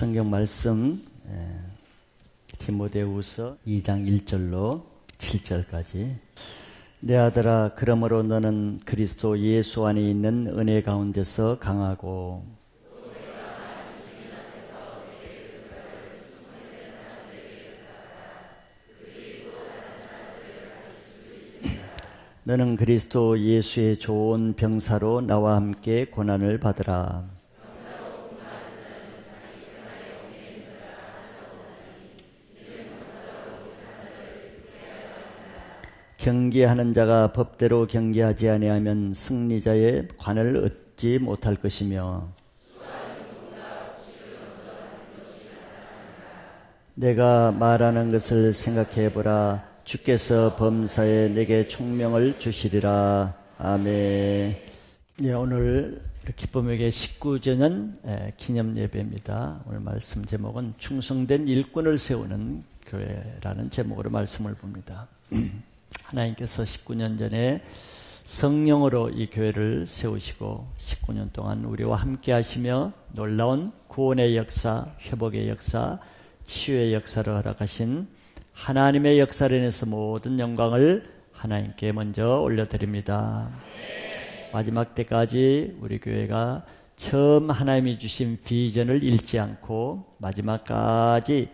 성경 말씀 디모데후서 2장 1절로 7절까지. 내 아들아, 그러므로 너는 그리스도 예수 안에 있는 은혜 가운데서 강하고 너는 그리스도 예수의 좋은 병사로 나와 함께 고난을 받으라. 경계하는 자가 법대로 경계하지 아니하면 승리자의 관을 얻지 못할 것이며 내가 말하는 것을 생각해보라. 주께서 범사에 내게 총명을 주시리라. 아멘. 네, 오늘 기쁨에게 19주년 기념 예배입니다. 오늘 말씀 제목은 충성된 일꾼을 세우는 교회라는 제목으로 말씀을 봅니다. 하나님께서 19년 전에 성령으로 이 교회를 세우시고 19년 동안 우리와 함께 하시며 놀라운 구원의 역사, 회복의 역사, 치유의 역사를 허락하신 하나님의 역사를 인해서 모든 영광을 하나님께 먼저 올려드립니다. 마지막 때까지 우리 교회가 처음 하나님이 주신 비전을 잃지 않고 마지막까지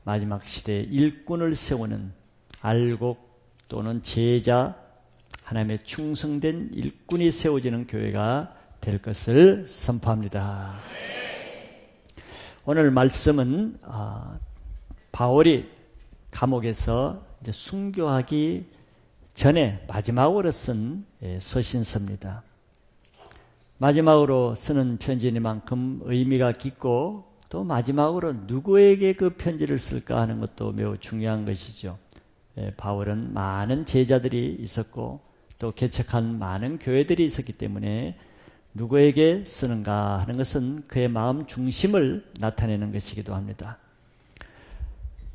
마지막 시대에 일꾼을 세우는 알곡 또는 제자, 하나님의 충성된 일꾼이 세워지는 교회가 될 것을 선포합니다. 오늘 말씀은 바울이 감옥에서 이제 순교하기 전에 마지막으로 쓴 서신서입니다. 마지막으로 쓰는 편지니만큼 의미가 깊고 또 마지막으로 누구에게 그 편지를 쓸까 하는 것도 매우 중요한 것이죠. 바울은 많은 제자들이 있었고 또 개척한 많은 교회들이 있었기 때문에 누구에게 쓰는가 하는 것은 그의 마음 중심을 나타내는 것이기도 합니다.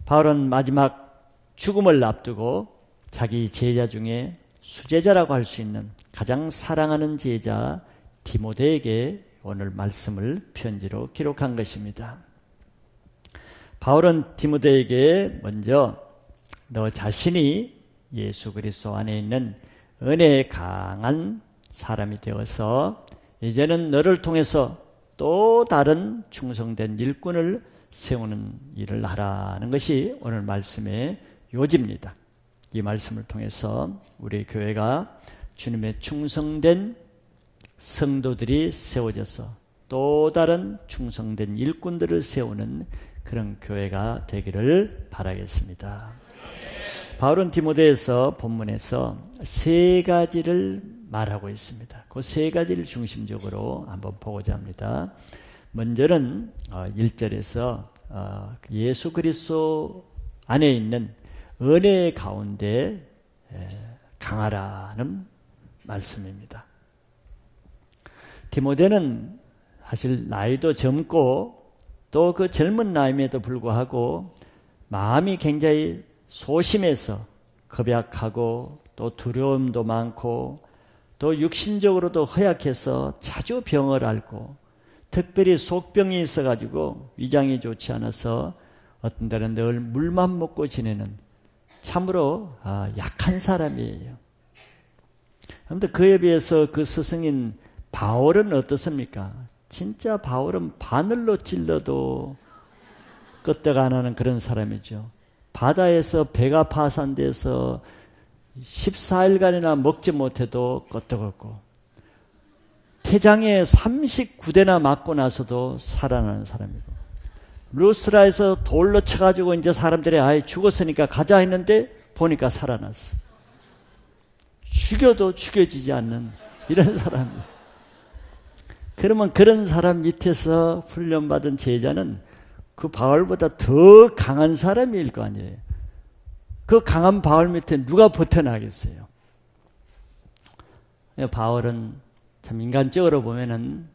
바울은 마지막 죽음을 앞두고 자기 제자 중에 수제자라고 할 수 있는 가장 사랑하는 제자 디모데에게 오늘 말씀을 편지로 기록한 것입니다. 바울은 디모데에게 먼저 너 자신이 예수 그리스도 안에 있는 은혜에 강한 사람이 되어서 이제는 너를 통해서 또 다른 충성된 일꾼을 세우는 일을 하라는 것이 오늘 말씀의 요지입니다. 이 말씀을 통해서 우리 교회가 주님의 충성된 성도들이 세워져서 또 다른 충성된 일꾼들을 세우는 그런 교회가 되기를 바라겠습니다. 바울은 디모데에서 본문에서 세 가지를 말하고 있습니다. 그 세 가지를 중심적으로 한번 보고자 합니다. 먼저는 1절에서 예수 그리스도 안에 있는 은혜 가운데 강하라는 말씀입니다. 디모데는 사실 나이도 젊고 또 그 젊은 나이임에도 불구하고 마음이 굉장히 소심해서 겁약하고 또 두려움도 많고 또 육신적으로도 허약해서 자주 병을 앓고 특별히 속병이 있어가지고 위장이 좋지 않아서 어떤 때는 늘 물만 먹고 지내는 참으로 약한 사람이에요. 그런데 그에 비해서 그 스승인 바울은 어떻습니까? 진짜 바울은 바늘로 찔러도 끄떡 안 하는 그런 사람이죠. 바다에서 배가 파산돼서 14일간이나 먹지 못해도 끄떡없고 태장에 39대나 맞고 나서도 살아나는 사람이고 루스라에서 돌로 쳐가지고 이제 사람들이 아예 죽었으니까 가자 했는데 보니까 살아났어. 죽여도 죽여지지 않는 이런 사람이에요. 그러면 그런 사람 밑에서 훈련받은 제자는 그 바울보다 더 강한 사람일 거 아니에요. 그 강한 바울 밑에 누가 버텨나겠어요? 바울은 참 인간적으로 보면은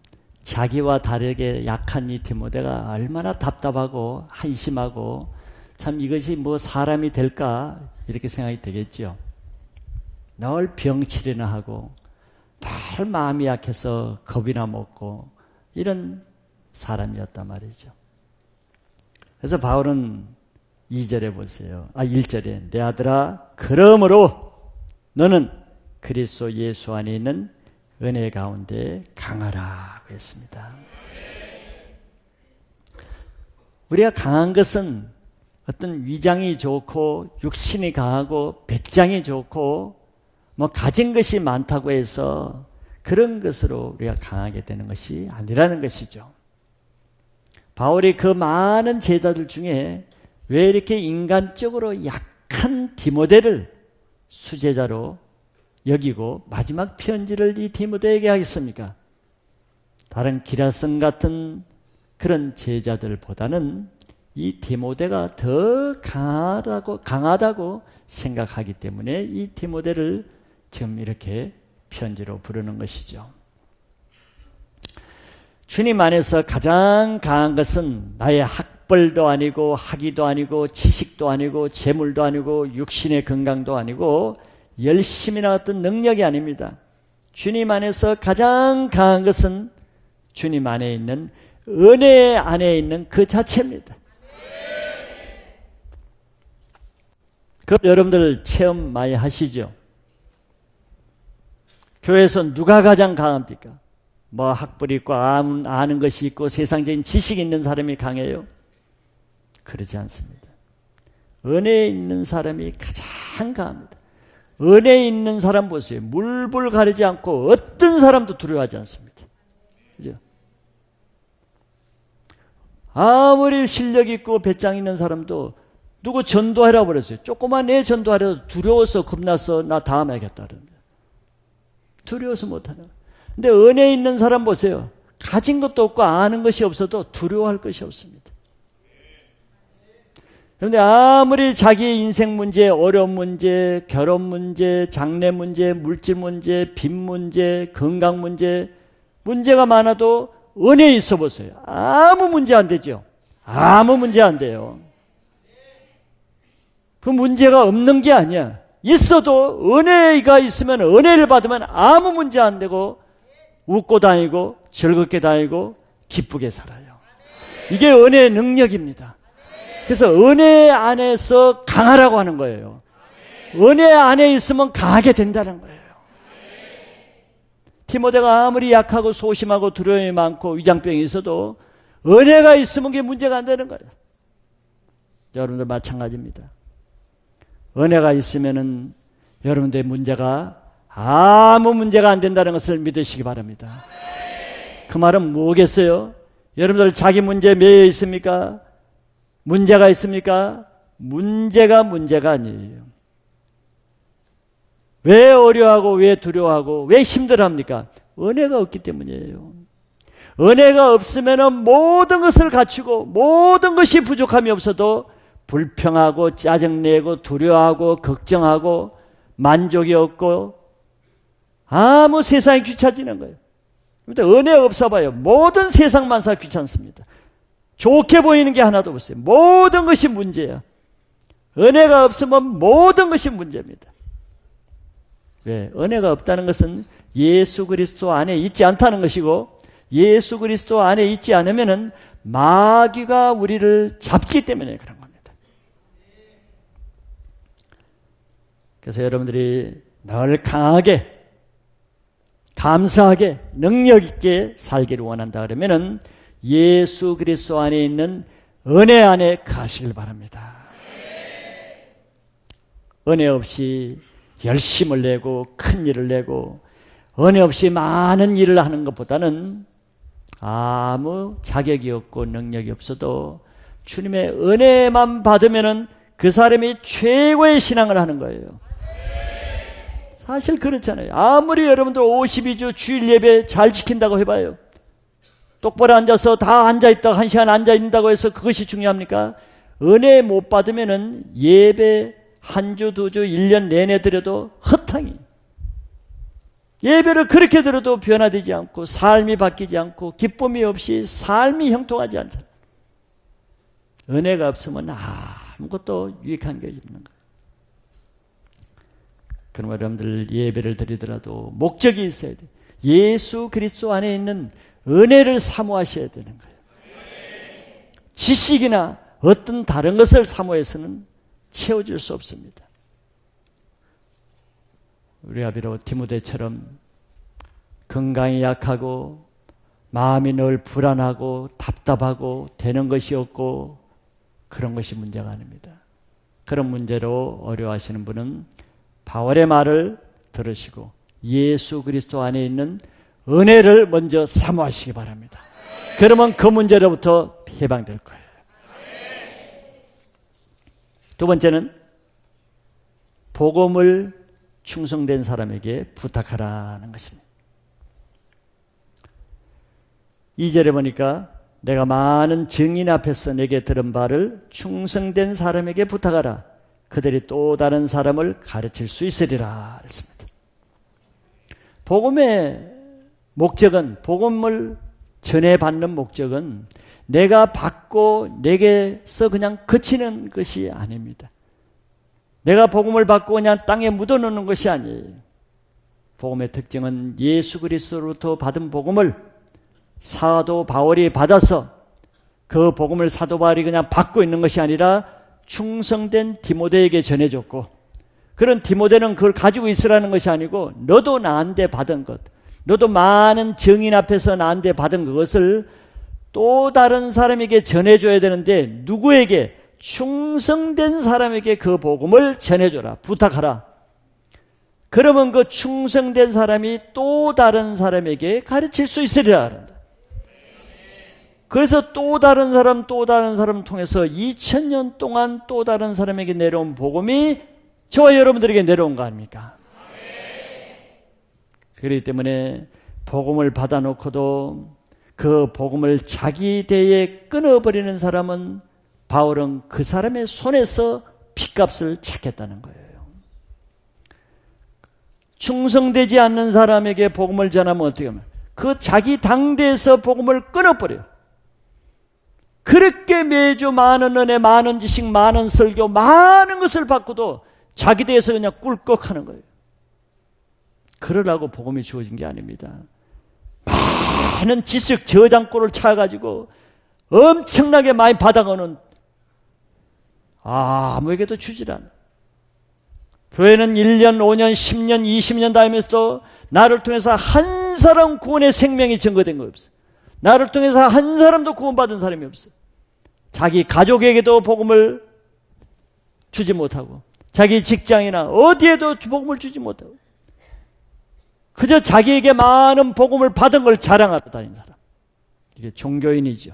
자기와 다르게 약한 이 디모데가 얼마나 답답하고 한심하고 참 이것이 뭐 사람이 될까 이렇게 생각이 되겠죠. 늘 병치레나 하고 늘 마음이 약해서 겁이나 먹고 이런 사람이었단 말이죠. 그래서 바울은 2절에 보세요. 1절에 내 아들아 그러므로 너는 그리스도 예수 안에 있는 은혜 가운데 강하라고 했습니다. 우리가 강한 것은 어떤 위장이 좋고 육신이 강하고 배짱이 좋고 뭐 가진 것이 많다고 해서 그런 것으로 우리가 강하게 되는 것이 아니라는 것이죠. 바울이 그 많은 제자들 중에 왜 이렇게 인간적으로 약한 디모데를 수제자로 여기고 마지막 편지를 이 디모데에게 하겠습니까? 다른 기라성 같은 그런 제자들보다는 이 디모데가 더 강하다고 생각하기 때문에 이 디모데를 지금 이렇게 편지로 부르는 것이죠. 주님 안에서 가장 강한 것은 나의 학벌도 아니고 학위도 아니고 지식도 아니고 재물도 아니고 육신의 건강도 아니고 열심이나 어떤 능력이 아닙니다. 주님 안에서 가장 강한 것은 주님 안에 있는 은혜 안에 있는 그 자체입니다. 그 여러분들 체험 많이 하시죠? 교회에서 누가 가장 강합니까? 뭐 학벌이 있고 아는 것이 있고 세상적인 지식이 있는 사람이 강해요? 그러지 않습니다. 은혜에 있는 사람이 가장 강합니다. 은혜에 있는 사람 보세요. 물불 가리지 않고 어떤 사람도 두려워하지 않습니다. 그죠? 아무리 실력 있고 배짱 있는 사람도 누구 전도하라고 그랬어요. 조그만 애 전도하려도 두려워서 겁나서 나 다음에 하겠다 그럽니다. 두려워서 못하냐. 근데 은혜 있는 사람 보세요. 가진 것도 없고 아는 것이 없어도 두려워할 것이 없습니다. 그런데 아무리 자기 인생 문제, 어려운 문제, 결혼 문제, 장래 문제, 물질 문제, 빚 문제, 건강 문제, 문제가 많아도 은혜에 있어 보세요. 아무 문제 안 되죠. 아무 문제 안 돼요. 그 문제가 없는 게 아니야. 있어도 은혜가 있으면 은혜를 받으면 아무 문제 안 되고 웃고 다니고 즐겁게 다니고 기쁘게 살아요. 이게 은혜의 능력입니다. 그래서 은혜 안에서 강하라고 하는 거예요. 은혜 안에 있으면 강하게 된다는 거예요. 디모데가 아무리 약하고 소심하고 두려움이 많고 위장병이 있어도 은혜가 있으면 그게 문제가 안 되는 거예요. 여러분들 마찬가지입니다. 은혜가 있으면은 여러분들의 문제가 아무 문제가 안 된다는 것을 믿으시기 바랍니다. 그 말은 뭐겠어요? 여러분들 자기 문제에 매여 있습니까? 문제가 있습니까? 문제가 아니에요. 왜 어려워하고 왜 두려워하고 왜 힘들어합니까? 은혜가 없기 때문이에요. 은혜가 없으면 모든 것을 갖추고 모든 것이 부족함이 없어도 불평하고 짜증내고 두려워하고 걱정하고 만족이 없고 아무 세상이 귀찮아지는 거예요. 은혜가 없어 봐요. 모든 세상 만사 귀찮습니다. 좋게 보이는 게 하나도 없어요. 모든 것이 문제야. 은혜가 없으면 모든 것이 문제입니다. 왜? 은혜가 없다는 것은 예수 그리스도 안에 있지 않다는 것이고 예수 그리스도 안에 있지 않으면은 마귀가 우리를 잡기 때문에 그런 겁니다. 그래서 여러분들이 늘 강하게 감사하게 능력 있게 살기를 원한다 그러면은 예수 그리스도 안에 있는 은혜 안에 가시길 바랍니다. 은혜 없이 열심을 내고 큰 일을 내고 은혜 없이 많은 일을 하는 것보다는 아무 자격이 없고 능력이 없어도 주님의 은혜만 받으면은 그 사람이 최고의 신앙을 하는 거예요. 사실 그렇잖아요. 아무리 여러분들 52주 주일 예배 잘 지킨다고 해봐요. 똑바로 앉아서 다 앉아있다가 1시간 앉아있는다고 해서 그것이 중요합니까? 은혜 못 받으면은 예배 한 주, 두 주, 1년 내내 드려도 허탕이. 예배를 그렇게 드려도 변화되지 않고 삶이 바뀌지 않고 기쁨이 없이 삶이 형통하지 않잖아요. 은혜가 없으면 아무것도 유익한 게 없는 거예요. 그럼 여러분들 예배를 드리더라도 목적이 있어야 돼요. 예수 그리스도 안에 있는 은혜를 사모하셔야 되는 거예요. 지식이나 어떤 다른 것을 사모해서는 채워질 수 없습니다. 우리가 비록 디모데처럼 건강이 약하고 마음이 늘 불안하고 답답하고 되는 것이 없고 그런 것이 문제가 아닙니다. 그런 문제로 어려워하시는 분은 바울의 말을 들으시고 예수 그리스도 안에 있는 은혜를 먼저 사모하시기 바랍니다. 그러면 그 문제로부터 해방될 거예요. 두 번째는 복음을 충성된 사람에게 부탁하라는 것입니다. 2절에 보니까 내가 많은 증인 앞에서 내게 들은 바를 충성된 사람에게 부탁하라. 그들이 또 다른 사람을 가르칠 수 있으리라 했습니다. 복음의 목적은, 복음을 전해받는 목적은 내가 받고 내게서 그냥 그치는 것이 아닙니다. 내가 복음을 받고 그냥 땅에 묻어놓는 것이 아니에요. 복음의 특징은 예수 그리스도로부터 받은 복음을 사도 바울이 받아서 그 복음을 사도 바울이 그냥 받고 있는 것이 아니라 충성된 디모데에게 전해줬고, 그런 디모데는 그걸 가지고 있으라는 것이 아니고 너도 나한테 받은 것, 너도 많은 증인 앞에서 나한테 받은 그것을 또 다른 사람에게 전해줘야 되는데 누구에게? 충성된 사람에게 그 복음을 전해줘라, 부탁하라. 그러면 그 충성된 사람이 또 다른 사람에게 가르칠 수 있으리라. 그래서 또 다른 사람 통해서 2000년 동안 또 다른 사람에게 내려온 복음이 저와 여러분들에게 내려온 거 아닙니까? 그렇기 때문에 복음을 받아놓고도 그 복음을 자기 대에 끊어버리는 사람은, 바울은 그 사람의 손에서 핏값을 찾겠다는 거예요. 충성되지 않는 사람에게 복음을 전하면 어떻게 하면 그 자기 당대에서 복음을 끊어버려요. 그렇게 매주 많은 은혜, 많은 지식, 많은 설교, 많은 것을 받고도 자기 대에서 그냥 꿀꺽하는 거예요. 그러라고 복음이 주어진 게 아닙니다. 많은 지식 저장고를 찾아가지고 엄청나게 많이 받아가는 아무에게도 주질 않아. 교회는 1년, 5년, 10년, 20년 다니면서도 나를 통해서 한 사람 구원의 생명이 증거된 거 없어요. 나를 통해서 한 사람도 구원받은 사람이 없어요. 자기 가족에게도 복음을 주지 못하고 자기 직장이나 어디에도 복음을 주지 못하고 그저 자기에게 많은 복음을 받은 걸 자랑하러 다니는 사람, 이게 종교인이죠.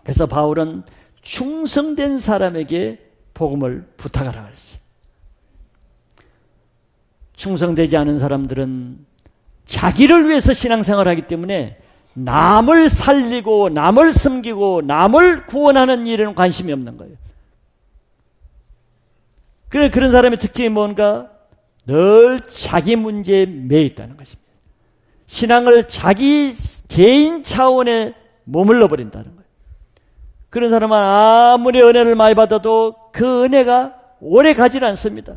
그래서 바울은 충성된 사람에게 복음을 부탁하라고 했어요. 충성되지 않은 사람들은 자기를 위해서 신앙생활을 하기 때문에 남을 살리고 남을 섬기고 남을 구원하는 일에는 관심이 없는 거예요. 그런 사람의 특징이 뭔가? 늘 자기 문제에 매여 있다는 것입니다. 신앙을 자기 개인 차원에 머물러 버린다는 거예요. 그런 사람은 아무리 은혜를 많이 받아도 그 은혜가 오래 가지 않습니다.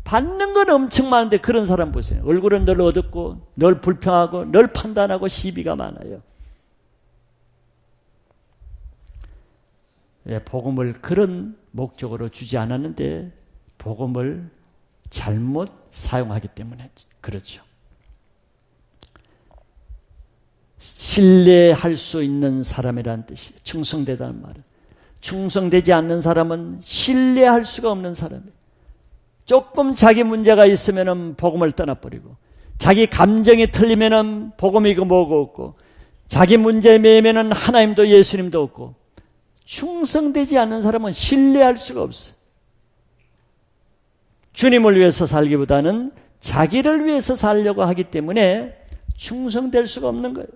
받는 건 엄청 많은데 그런 사람 보세요. 얼굴은 늘 어둡고 늘 불평하고 늘 판단하고 시비가 많아요. 복음을 그런 목적으로 주지 않았는데 복음을 잘못 사용하기 때문에 그렇죠. 신뢰할 수 있는 사람이라는 뜻이에요. 충성되다는 말은. 충성되지 않는 사람은 신뢰할 수가 없는 사람이에요. 조금 자기 문제가 있으면 복음을 떠나버리고, 자기 감정이 틀리면 복음이 이거 뭐고 없고, 자기 문제에 매이면 하나님도 예수님도 없고, 충성되지 않는 사람은 신뢰할 수가 없어요. 주님을 위해서 살기보다는 자기를 위해서 살려고 하기 때문에 충성될 수가 없는 거예요.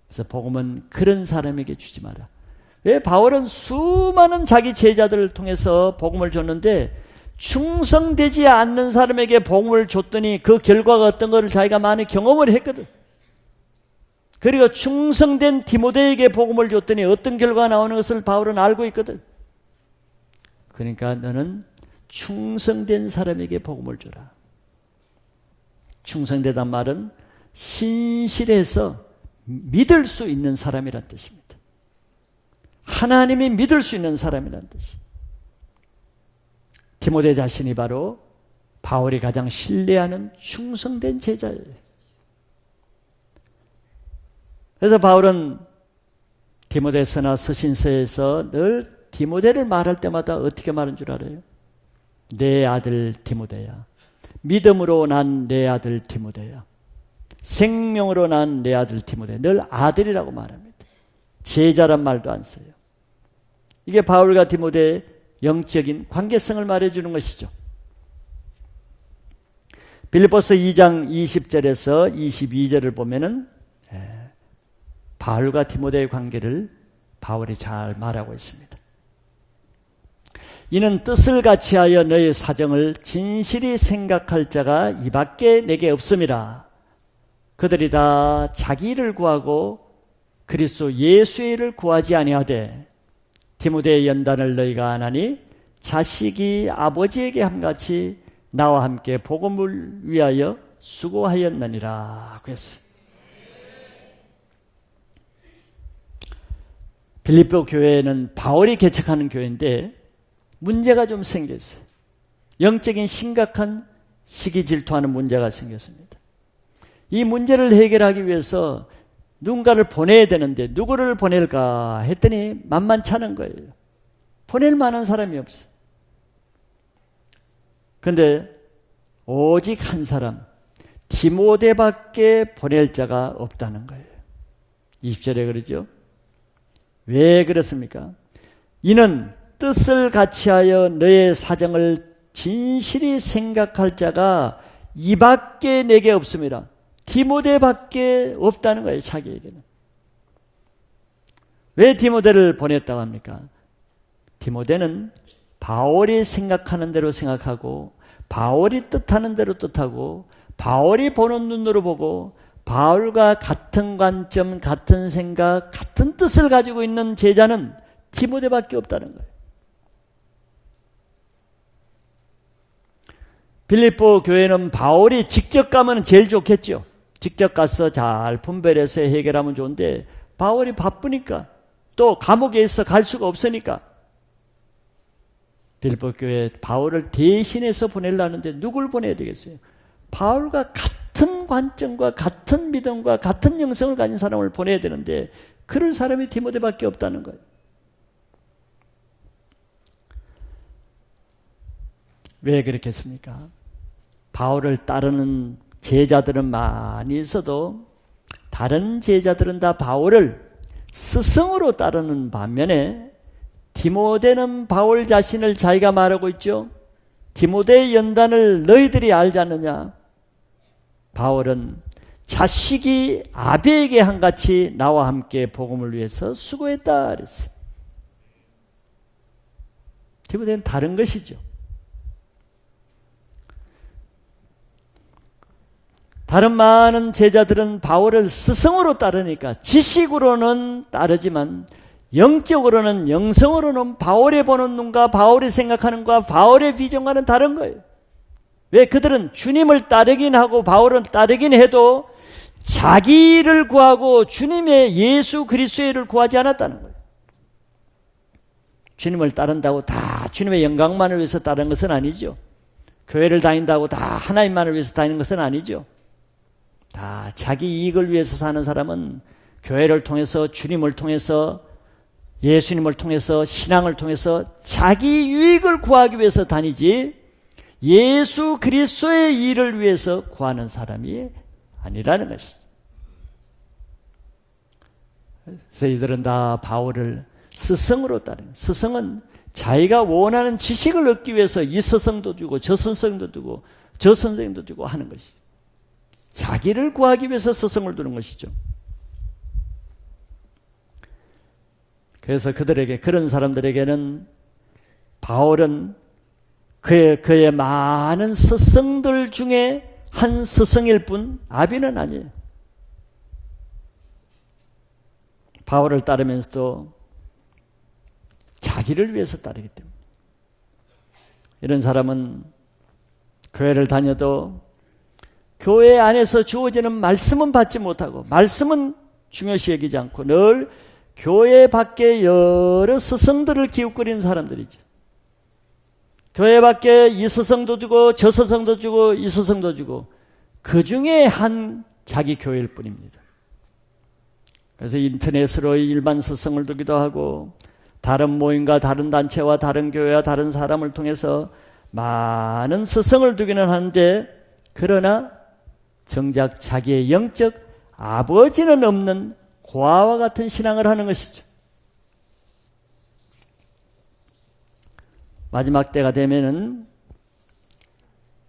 그래서 복음은 그런 사람에게 주지 마라. 왜? 바울은 수많은 자기 제자들을 통해서 복음을 줬는데 충성되지 않는 사람에게 복음을 줬더니 그 결과가 어떤 것을 자기가 많이 경험을 했거든. 그리고 충성된 디모데에게 복음을 줬더니 어떤 결과가 나오는 것을 바울은 알고 있거든. 그러니까 너는 충성된 사람에게 복음을 줘라. 충성되단 말은 신실해서 믿을 수 있는 사람이란 뜻입니다. 하나님이 믿을 수 있는 사람이라는 뜻이. 디모데 자신이 바로 바울이 가장 신뢰하는 충성된 제자예요. 그래서 바울은 디모데서나 서신서에서 늘 디모데를 말할 때마다 어떻게 말한 줄 알아요? 내 아들 디모데야. 믿음으로 난 내 아들 디모데야. 생명으로 난 내 아들 디모데. 늘 아들이라고 말합니다. 제자란 말도 안 써요. 이게 바울과 디모데의 영적인 관계성을 말해주는 것이죠. 빌립보서 2장 20절에서 22절을 보면은 바울과 디모데의 관계를 바울이 잘 말하고 있습니다. 이는 뜻을 같이하여 너의 사정을 진실이 생각할 자가 이밖에 내게 없음이라. 그들이 다 자기 일을 구하고 그리스도 예수의 일을 구하지 아니하되 디모데의 연단을 너희가 안 하니 자식이 아버지에게 함같이 나와 함께 복음을 위하여 수고하였느니라. 그랬어요. 빌립보 교회는 바울이 개척하는 교회인데 문제가 좀 생겼어요. 영적인 심각한 시기 질투하는 문제가 생겼습니다. 이 문제를 해결하기 위해서 누군가를 보내야 되는데 누구를 보낼까 했더니 만만찮은 거예요. 보낼 만한 사람이 없어요. 그런데 오직 한 사람 디모데밖에 보낼 자가 없다는 거예요. 20절에 그러죠. 왜 그렇습니까? 이는 뜻을 같이하여 너의 사정을 진실이 생각할 자가 이밖에 내게 없음이라. 디모데밖에 없다는 거예요. 자기에게는. 왜 디모데를 보냈다고 합니까? 디모데는 바울이 생각하는 대로 생각하고 바울이 뜻하는 대로 뜻하고 바울이 보는 눈으로 보고 바울과 같은 관점, 같은 생각, 같은 뜻을 가지고 있는 제자는 디모데밖에 없다는 거예요. 빌립보 교회는 바울이 직접 가면 제일 좋겠죠. 직접 가서 잘 분별해서 해결하면 좋은데 바울이 바쁘니까 또 감옥에 있어 갈 수가 없으니까 빌립보 교회에 바울을 대신해서 보내려는데 누굴 보내야 되겠어요? 바울과 같은 관점과 같은 믿음과 같은 영성을 가진 사람을 보내야 되는데 그런 사람이 디모데밖에 없다는 거예요. 왜 그렇겠습니까? 바울을 따르는 제자들은 많이 있어도 다른 제자들은 다 바울을 스승으로 따르는 반면에 디모데는 바울 자신을 자기가 말하고 있죠. 디모데의 연단을 너희들이 알지 않느냐? 바울은 자식이 아비에게 한같이 나와 함께 복음을 위해서 수고했다 그랬어요. 디모데는 다른 것이죠. 다른 많은 제자들은 바울을 스승으로 따르니까 지식으로는 따르지만 영적으로는 영성으로는 바울이 보는 눈과 바울이 생각하는 것과 바울의 비전과는 다른 거예요. 왜? 그들은 주님을 따르긴 하고 바울은 따르긴 해도 자기 일을 구하고 주님의 예수 그리스도의 일을 구하지 않았다는 거예요. 주님을 따른다고 다 주님의 영광만을 위해서 따르는 것은 아니죠. 교회를 다닌다고 다 하나님만을 위해서 다니는 것은 아니죠. 다 자기 이익을 위해서 사는 사람은 교회를 통해서 주님을 통해서 예수님을 통해서 신앙을 통해서 자기 유익을 구하기 위해서 다니지 예수 그리스도의 일을 위해서 구하는 사람이 아니라는 것이죠. 그래서 이들은 다 바울을 스승으로 따르는, 스승은 자기가 원하는 지식을 얻기 위해서 이 스승도 주고 저 스승도 주고 저 선생도 주고 하는 것이죠. 자기를 구하기 위해서 스승을 두는 것이죠. 그래서 그들에게, 그런 사람들에게는 바울은 그의 많은 스승들 중에 한 스승일 뿐 아비는 아니에요. 바울을 따르면서도 자기를 위해서 따르기 때문에. 이런 사람은 교회를 다녀도 교회 안에서 주어지는 말씀은 받지 못하고 말씀은 중요시 여기지 않고 늘 교회 밖에 여러 스승들을 기웃거리는 사람들이죠. 교회 밖에 이 스승도 주고 저 스승도 주고 이 스승도 주고 그 중에 한 자기 교회일 뿐입니다. 그래서 인터넷으로 일반 스승을 두기도 하고 다른 모임과 다른 단체와 다른 교회와 다른 사람을 통해서 많은 스승을 두기는 하는데 그러나 정작 자기의 영적 아버지는 없는 고아와 같은 신앙을 하는 것이죠. 마지막 때가 되면은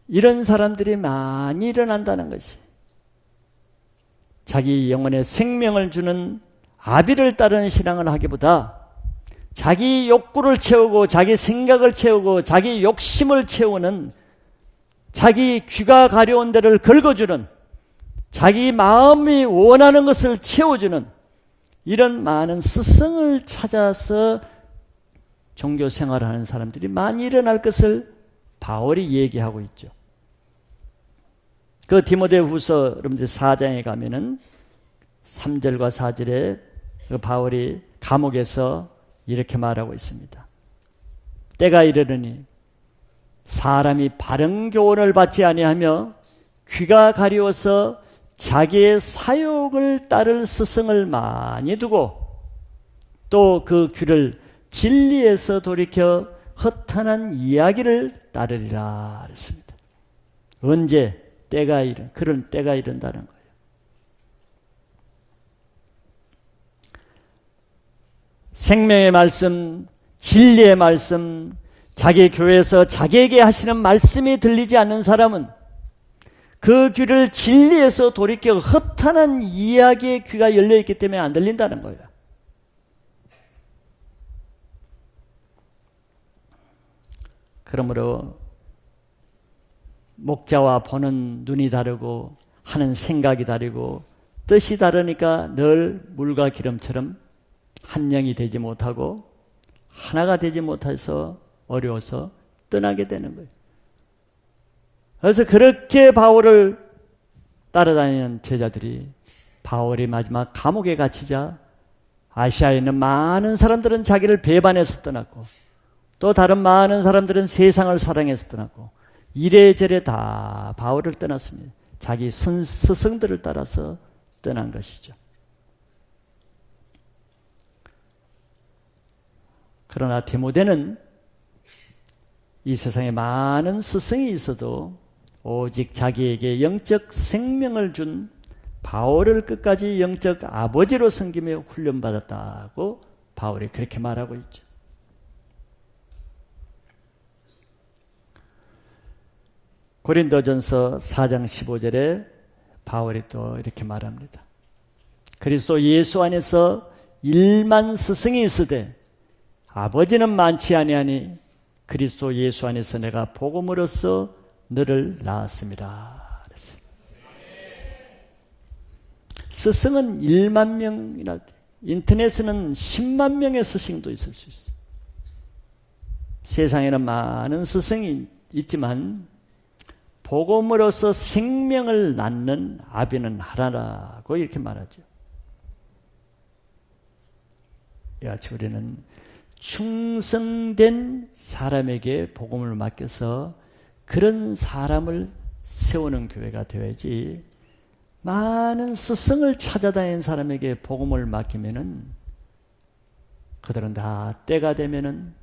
이런 사람들이 많이 일어난다는 것이 자기 영혼에 생명을 주는 아비를 따르는 신앙을 하기보다 자기 욕구를 채우고 자기 생각을 채우고 자기 욕심을 채우는 자기 귀가 가려운 데를 긁어주는 자기 마음이 원하는 것을 채워주는 이런 많은 스승을 찾아서 종교 생활을 하는 사람들이 많이 일어날 것을 바울이 얘기하고 있죠. 그 디모데후서 여러분들 4장에 가면은 3절과 4절에 그 바울이 감옥에서 이렇게 말하고 있습니다. 때가 이르르니 사람이 바른 교훈을 받지 아니하며 귀가 가리워서 자기의 사욕을 따를 스승을 많이 두고 또 그 귀를 진리에서 돌이켜 허탄한 이야기를 따르리라 그랬습니다. 언제 그런 때가 이른다는 거예요. 생명의 말씀, 진리의 말씀, 자기 교회에서 자기에게 하시는 말씀이 들리지 않는 사람은 그 귀를 진리에서 돌이켜 허탄한 이야기의 귀가 열려있기 때문에 안 들린다는 거예요. 그러므로 목자와 보는 눈이 다르고 하는 생각이 다르고 뜻이 다르니까 늘 물과 기름처럼 한 영이 되지 못하고 하나가 되지 못해서 어려워서 떠나게 되는 거예요. 그래서 그렇게 바울을 따라다니는 제자들이 바울이 마지막 감옥에 갇히자 아시아에 있는 많은 사람들은 자기를 배반해서 떠났고 또 다른 많은 사람들은 세상을 사랑해서 떠났고 이래저래 다 바울을 떠났습니다. 자기 스승들을 따라서 떠난 것이죠. 그러나 디모데는 이 세상에 많은 스승이 있어도 오직 자기에게 영적 생명을 준 바울을 끝까지 영적 아버지로 섬기며 훈련받았다고 바울이 그렇게 말하고 있죠. 고린도전서 4장 15절에 바울이 또 이렇게 말합니다. 그리스도 예수 안에서 1만 스승이 있으되 아버지는 많지 아니하니 그리스도 예수 안에서 내가 복음으로써 너를 낳았습니다. 그랬어요. 스승은 1만 명이나 인터넷에는 10만 명의 스승도 있을 수 있어요. 세상에는 많은 스승이 있지만 복음으로서 생명을 낳는 아비는 하나라고 이렇게 말하죠. 이같이 우리는 충성된 사람에게 복음을 맡겨서 그런 사람을 세우는 교회가 되어야지 많은 스승을 찾아다니는 사람에게 복음을 맡기면은 그들은 다 때가 되면은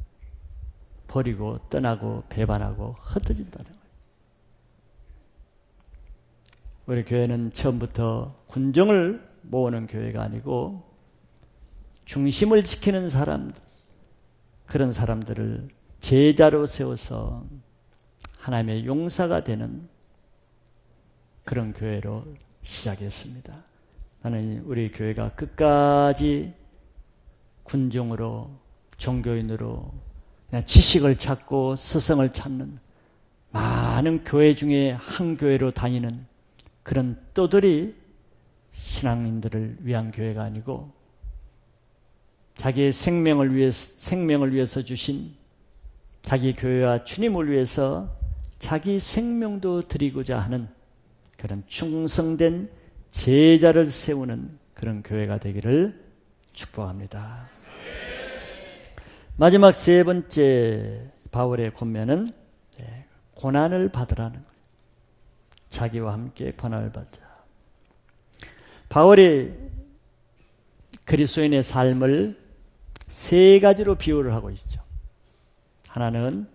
버리고 떠나고 배반하고 흩어진다는 거예요. 우리 교회는 처음부터 군종을 모으는 교회가 아니고 중심을 지키는 사람들, 그런 사람들을 제자로 세워서 하나님의 용사가 되는 그런 교회로 시작했습니다. 나는 우리 교회가 끝까지 군종으로 종교인으로 그냥 지식을 찾고 스승을 찾는 많은 교회 중에 한 교회로 다니는 그런 떠들이 신앙인들을 위한 교회가 아니고 자기의 생명을 위해서 주신 자기 교회와 주님을 위해서 자기 생명도 드리고자 하는 그런 충성된 제자를 세우는 그런 교회가 되기를 축복합니다. 마지막 세 번째 바울의 권면은 고난을 받으라는 거예요. 자기와 함께 고난을 받자. 바울이 그리스도인의 삶을 세 가지로 비유를 하고 있죠. 하나는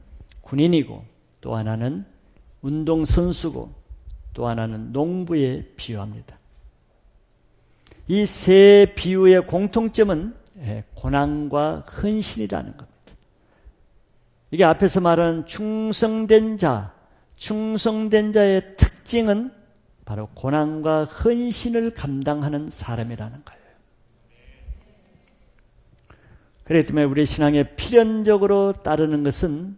군인이고, 또 하나는 운동선수고, 또 하나는 농부에 비유합니다. 이 세 비유의 공통점은 고난과 헌신이라는 겁니다. 이게 앞에서 말한 충성된 자의 특징은 바로 고난과 헌신을 감당하는 사람이라는 거예요. 그렇기 때문에 우리 신앙에 필연적으로 따르는 것은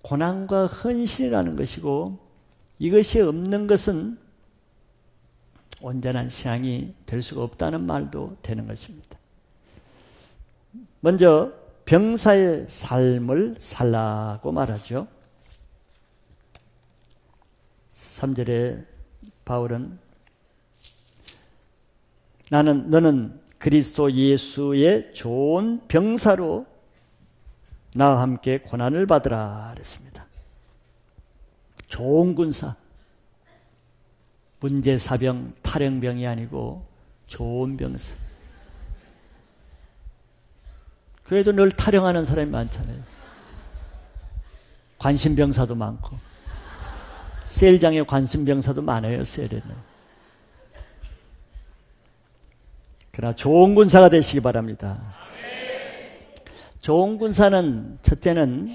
고난과 헌신이라는 것이고, 이것이 없는 것은 온전한 신앙이 될 수가 없다는 말도 되는 것입니다. 먼저 병사의 삶을 살라고 말하죠. 3절에 바울은 너는 그리스도 예수의 좋은 병사로 나와 함께 고난을 받으라 그랬습니다. 좋은 군사, 문제사병, 탈영병이 아니고 좋은 병사. 교회도 늘 탈영하는 사람이 많잖아요. 관심병사도 많고, 셀장에 관심병사도 많아요. 셀에는. 그러나 좋은 군사가 되시기 바랍니다. 좋은 군사는, 첫째는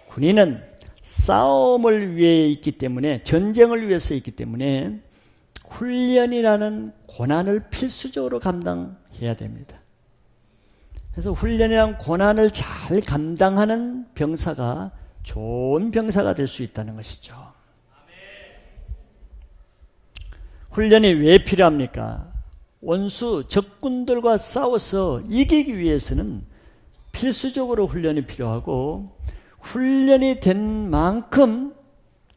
군인은 싸움을 위해 있기 때문에, 전쟁을 위해서 있기 때문에 훈련이라는 고난을 필수적으로 감당해야 됩니다. 그래서 훈련이란 고난을 잘 감당하는 병사가 좋은 병사가 될 수 있다는 것이죠. 훈련이 왜 필요합니까? 원수, 적군들과 싸워서 이기기 위해서는 필수적으로 훈련이 필요하고, 훈련이 된 만큼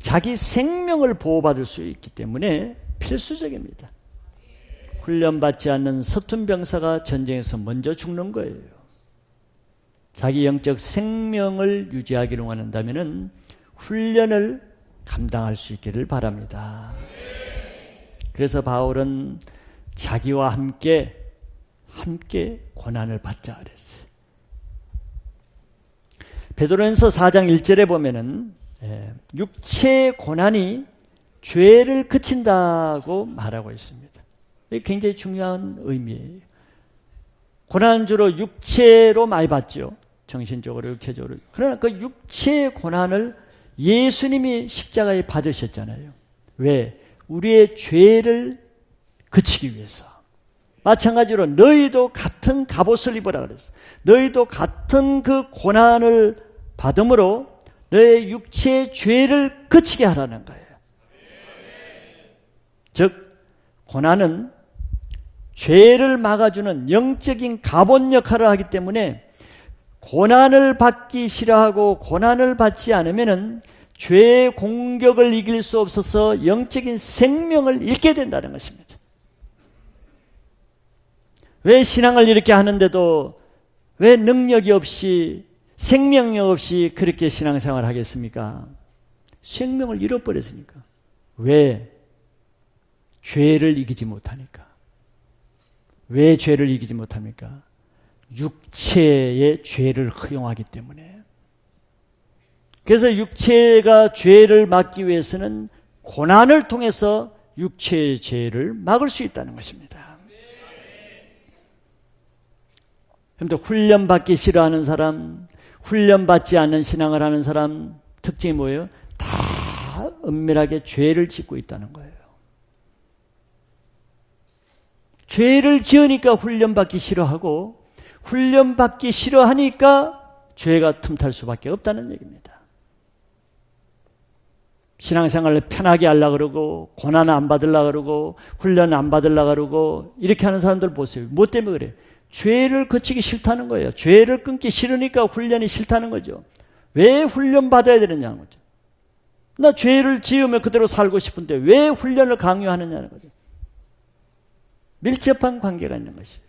자기 생명을 보호받을 수 있기 때문에 필수적입니다. 훈련받지 않는 서툰 병사가 전쟁에서 먼저 죽는 거예요. 자기 영적 생명을 유지하기를 원한다면 훈련을 감당할 수 있기를 바랍니다. 그래서 바울은 자기와 함께 고난을 받자 그랬어요. 베드로전서 4장 1절에 보면은 육체의 고난이 죄를 그친다고 말하고 있습니다. 이게 굉장히 중요한 의미예요. 고난은 주로 육체로 많이 받죠. 정신적으로, 육체적으로. 그러나 그 육체의 고난을 예수님이 십자가에 받으셨잖아요. 왜? 우리의 죄를 그치기 위해서. 마찬가지로 너희도 같은 갑옷을 입으라 그랬어. 너희도 같은 그 고난을 받음으로 너의 육체의 죄를 그치게 하라는 거예요. 즉 고난은 죄를 막아주는 영적인 갑옷 역할을 하기 때문에 고난을 받기 싫어하고 고난을 받지 않으면 죄의 공격을 이길 수 없어서 영적인 생명을 잃게 된다는 것입니다. 왜 신앙을 이렇게 하는데도 왜 능력이 없이 생명력 없이 그렇게 신앙생활을 하겠습니까? 생명을 잃어버렸으니까. 왜? 죄를 이기지 못하니까. 왜 죄를 이기지 못합니까? 육체의 죄를 허용하기 때문에. 그래서 육체가 죄를 막기 위해서는 고난을 통해서 육체의 죄를 막을 수 있다는 것입니다. 그런데 훈련받기 싫어하는 사람, 훈련받지 않는 신앙을 하는 사람 특징이 뭐예요? 다 은밀하게 죄를 짓고 있다는 거예요. 죄를 지으니까 훈련받기 싫어하고, 훈련받기 싫어하니까 죄가 틈탈 수밖에 없다는 얘기입니다. 신앙생활을 편하게 하려고 그러고, 고난 안 받으려고 그러고, 훈련 안 받으려고 그러고, 이렇게 하는 사람들 보세요. 뭐 때문에 그래요? 죄를 거치기 싫다는 거예요. 죄를 끊기 싫으니까 훈련이 싫다는 거죠. 왜 훈련 받아야 되느냐는 거죠. 나 죄를 지으면 그대로 살고 싶은데 왜 훈련을 강요하느냐는 거죠. 밀접한 관계가 있는 것이에요.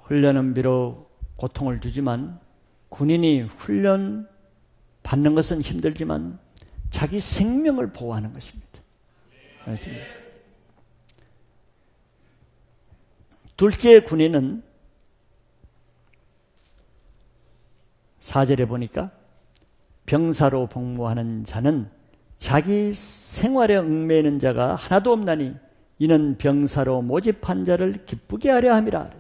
훈련은 비록 고통을 주지만 군인이 훈련 받는 것은 힘들지만 자기 생명을 보호하는 것입니다. 알겠습니다. 둘째 군인은 4절에 보니까 병사로 복무하는 자는 자기 생활에 얽매이는 자가 하나도 없나니 이는 병사로 모집한 자를 기쁘게 하려 함이라.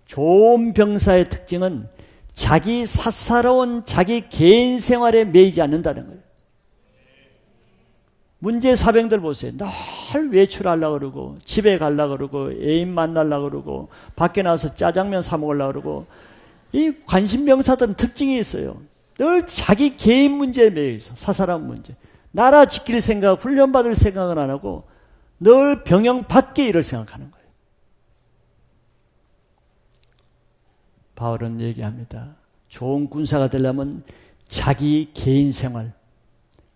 좋은 병사의 특징은 자기 사사로운 자기 개인 생활에 매이지 않는다는 거예요. 문제 사병들 보세요. 늘 외출하려고 그러고 집에 가려고 그러고 애인 만나려고 그러고 밖에 나가서 짜장면 사 먹으려고 그러고 이 관심병사들은 특징이 있어요. 늘 자기 개인 문제에 매여 있어. 사사로운 문제. 나라 지킬 생각, 훈련받을 생각은 안 하고 늘 병영 밖에 일을 생각하는 거예요. 바울은 얘기합니다. 좋은 군사가 되려면 자기 개인 생활,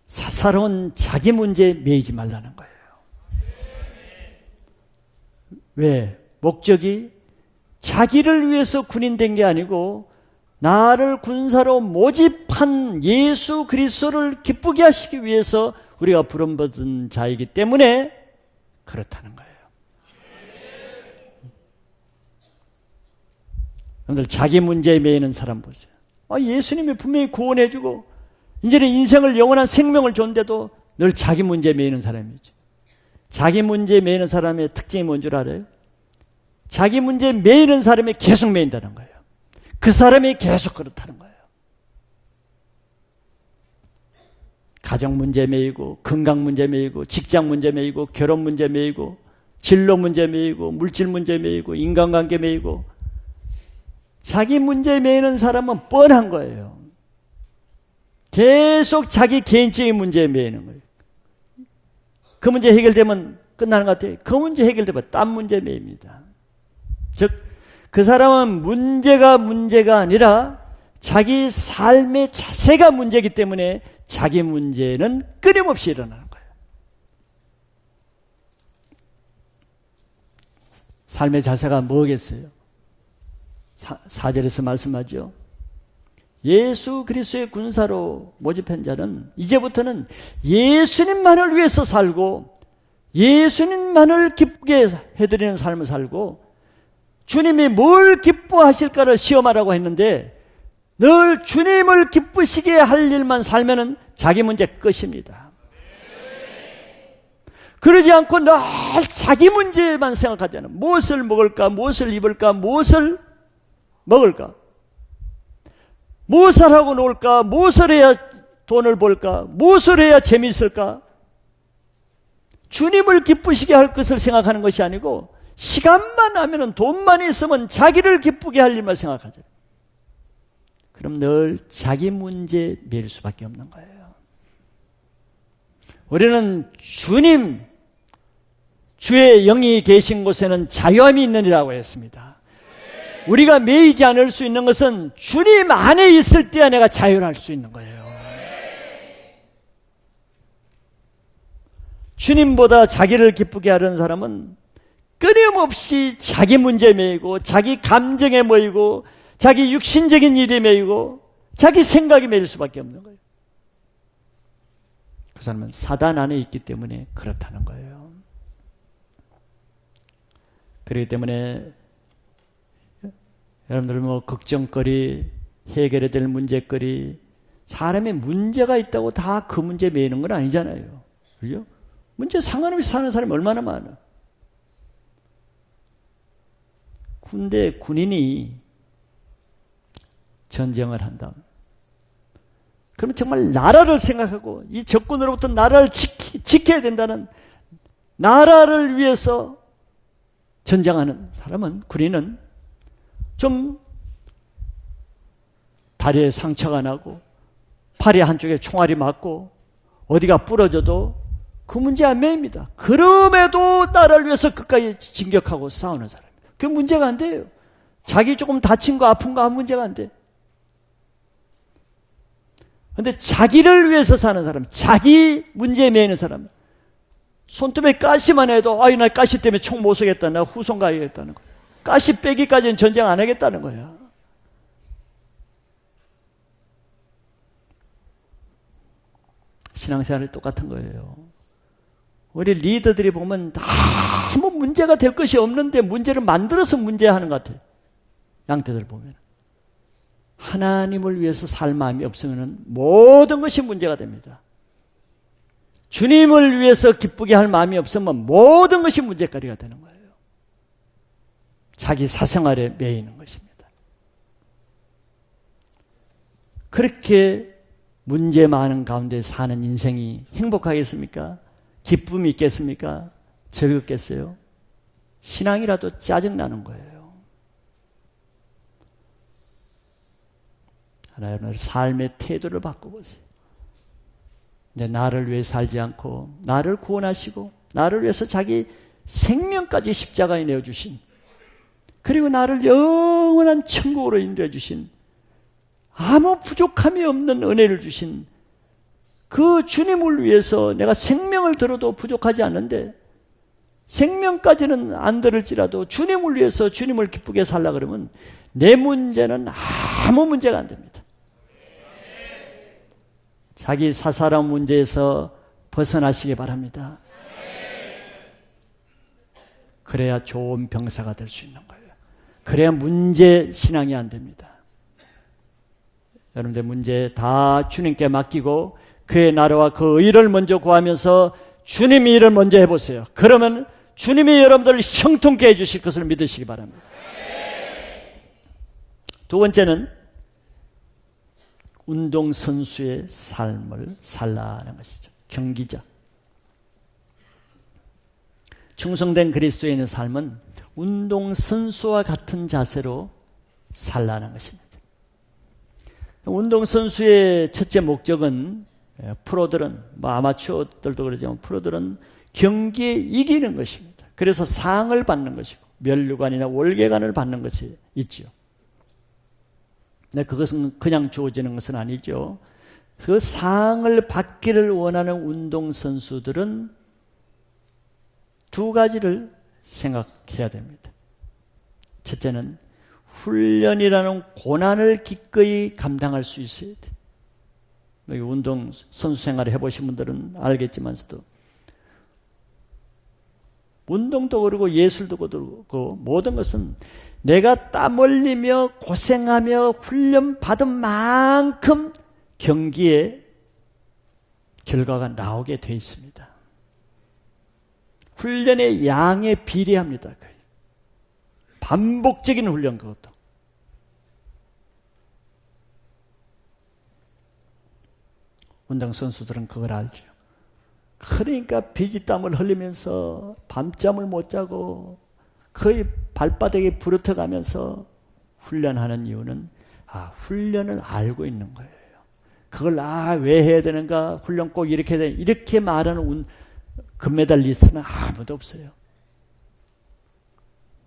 사사로운 자기 문제에 매이지 말라는 거예요. 왜? 목적이 자기를 위해서 군인 된 게 아니고 나를 군사로 모집한 예수 그리스도를 기쁘게 하시기 위해서 우리가 부름받은 자이기 때문에 그렇다는 거예요. 여러분들 자기 문제에 매이는 사람 보세요. 예수님이 분명히 구원해주고 이제는 인생을 영원한 생명을 줬는데도 늘 자기 문제에 매이는 사람이죠. 자기 문제에 매이는 사람의 특징이 뭔 줄 알아요? 자기 문제에 매이는 사람이 계속 매인다는 거예요. 그 사람이 계속 그렇다는 거예요. 가정 문제 매이고 건강 문제 매이고 직장 문제 매이고 결혼 문제 매이고 진로 문제 매이고 물질 문제 매이고 인간관계 매이고 자기 문제에 매이는 사람은 뻔한 거예요. 계속 자기 개인적인 문제에 매이는 거예요. 그 문제 해결되면 끝나는 것 같아요. 그 문제 해결되면 딴 문제에 매입니다. 즉, 그 사람은 문제가 아니라 자기 삶의 자세가 문제이기 때문에 자기 문제는 끊임없이 일어나는 거예요. 삶의 자세가 뭐겠어요? 4절에서 말씀하죠. 예수 그리스도의 군사로 모집한 자는 이제부터는 예수님만을 위해서 살고 예수님만을 기쁘게 해드리는 삶을 살고 주님이 뭘 기뻐하실까를 시험하라고 했는데 늘 주님을 기쁘시게 할 일만 살면은 자기 문제 끝입니다. 그러지 않고 늘 자기 문제만 생각하잖아요. 무엇을 먹을까, 무엇을 입을까, 무엇을 먹을까, 무엇을 하고 놀까, 무엇을 해야 돈을 벌까, 무엇을 해야 재미있을까. 주님을 기쁘시게 할 것을 생각하는 것이 아니고 시간만 하면 돈만 있으면 자기를 기쁘게 할 일만 생각하죠. 그럼 늘 자기 문제에 매일 수밖에 없는 거예요. 우리는 주님, 주의 영이 계신 곳에는 자유함이 있느니라고 했습니다. 우리가 매이지 않을 수 있는 것은 주님 안에 있을 때야 내가 자유할 수 있는 거예요. 주님보다 자기를 기쁘게 하려는 사람은 끊임없이 자기 문제에 매이고 자기 감정에 매이고 자기 육신적인 일에 매이고 자기 생각에 매일 수밖에 없는 거예요. 그 사람은 사단 안에 있기 때문에 그렇다는 거예요. 그렇기 때문에 여러분들 걱정거리, 해결해야 될 문제거리, 사람의 문제가 있다고 다 그 문제에 매이는 건 아니잖아요. 그죠? 문제 상관없이 사는 사람이 얼마나 많아. 군대 군인이 전쟁을 한다. 그러면 정말 나라를 생각하고 이 적군으로부터 나라를 지켜야 된다는, 나라를 위해서 전쟁하는 사람은, 군인은 좀 다리에 상처가 나고 팔이 한쪽에 총알이 맞고 어디가 부러져도 그 문제 안 매입니다. 그럼에도 나라를 위해서 끝까지 진격하고 싸우는 사람, 그게 문제가 안 돼요. 자기 조금 다친 거 아픈 거 한 문제가 안 돼. 그런데 자기를 위해서 사는 사람, 자기 문제에 매이는 사람, 손톱에 가시만 해도 나 가시 때문에 총 못 쏘겠다, 나 후손 가야겠다는 거, 가시 빼기까지는 전쟁 안 하겠다는 거야. 신앙생활이 똑같은 거예요. 우리 리더들이 보면 아무 문제가 될 것이 없는데 문제를 만들어서 문제하는 것 같아요. 양떼들 보면. 하나님을 위해서 살 마음이 없으면 모든 것이 문제가 됩니다. 주님을 위해서 기쁘게 할 마음이 없으면 모든 것이 문제거리가 되는 거예요. 자기 사생활에 매이는 것입니다. 그렇게 문제 많은 가운데 사는 인생이 행복하겠습니까? 기쁨이 있겠습니까? 즐겁겠어요? 신앙이라도 짜증나는 거예요. 하나님의 삶의 태도를 바꿔보세요. 이제 나를 위해 살지 않고 나를 구원하시고 나를 위해서 자기 생명까지 십자가에 내어주신, 그리고 나를 영원한 천국으로 인도해 주신, 아무 부족함이 없는 은혜를 주신 그 주님을 위해서 내가 생명을 들어도 부족하지 않는데, 생명까지는 안 들을지라도 주님을 위해서 주님을 기쁘게 살라 그러면 내 문제는 아무 문제가 안 됩니다. 자기 사사로운 문제에서 벗어나시기 바랍니다. 그래야 좋은 병사가 될 수 있는 거예요. 그래야 문제 신앙이 안 됩니다. 여러분들 문제 다 주님께 맡기고 그의 나라와 그 의를 먼저 구하면서 주님이 일을 먼저 해보세요. 그러면 주님이 여러분들을 형통케 해주실 것을 믿으시기 바랍니다. 두 번째는 운동선수의 삶을 살라는 것이죠. 경기자. 충성된 그리스도인의 삶은 운동선수와 같은 자세로 살라는 것입니다. 운동선수의 첫째 목적은, 프로들은, 아마추어들도 그러지만 프로들은 경기에 이기는 것입니다. 그래서 상을 받는 것이고 면류관이나 월계관을 받는 것이 있죠. 그것은 그냥 주어지는 것은 아니죠. 그 상을 받기를 원하는 운동선수들은 두 가지를 생각해야 됩니다. 첫째는 훈련이라는 고난을 기꺼이 감당할 수 있어야 돼. 여기 운동 선수 생활을 해보신 분들은 알겠지만서도 운동도 그렇고 예술도 그렇고 모든 것은 내가 땀 흘리며 고생하며 훈련 받은 만큼 경기에 결과가 나오게 되어 있습니다. 훈련의 양에 비례합니다. 반복적인 훈련, 그것도. 운동선수들은 그걸 알죠. 그러니까 비지땀을 흘리면서 밤잠을 못 자고 거의 발바닥에 부르터가면서 훈련하는 이유는 훈련을 알고 있는 거예요. 그걸 왜 해야 되는가, 훈련 꼭 이렇게 해야 되는가, 이렇게 말하는 금메달리스트는 아무도 없어요.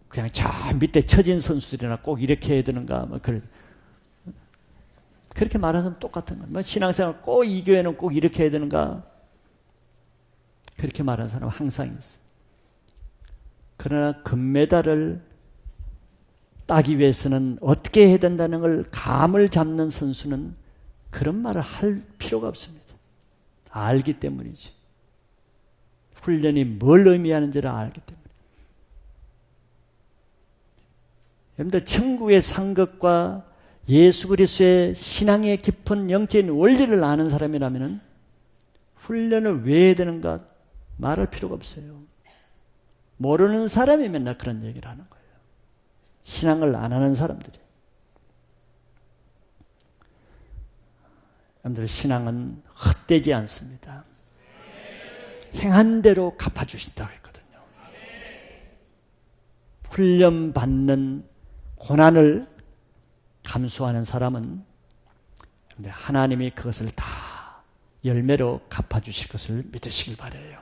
그냥 저 밑에 처진 선수들이나 꼭 이렇게 해야 되는가, 그렇게 말하는 사람 똑같은 거예요. 신앙생활 꼭 이 교회는 꼭 이렇게 해야 되는가, 그렇게 말하는 사람은 항상 있어요. 그러나 금메달을 따기 위해서는 어떻게 해야 된다는 걸 감을 잡는 선수는 그런 말을 할 필요가 없습니다. 알기 때문이죠. 훈련이 뭘 의미하는지를 알기 때문에. 여러분들 천국에 산 것과 예수 그리스도의 신앙의 깊은 영적인 원리를 아는 사람이라면 훈련을 왜 해야 되는가 말할 필요가 없어요. 모르는 사람이 맨날 그런 얘기를 하는 거예요. 신앙을 안 하는 사람들이. 여러분들 신앙은 헛되지 않습니다. 행한 대로 갚아주신다고 했거든요. 훈련받는 고난을 감수하는 사람은 하나님이 그것을 다 열매로 갚아주실 것을 믿으시길 바라요.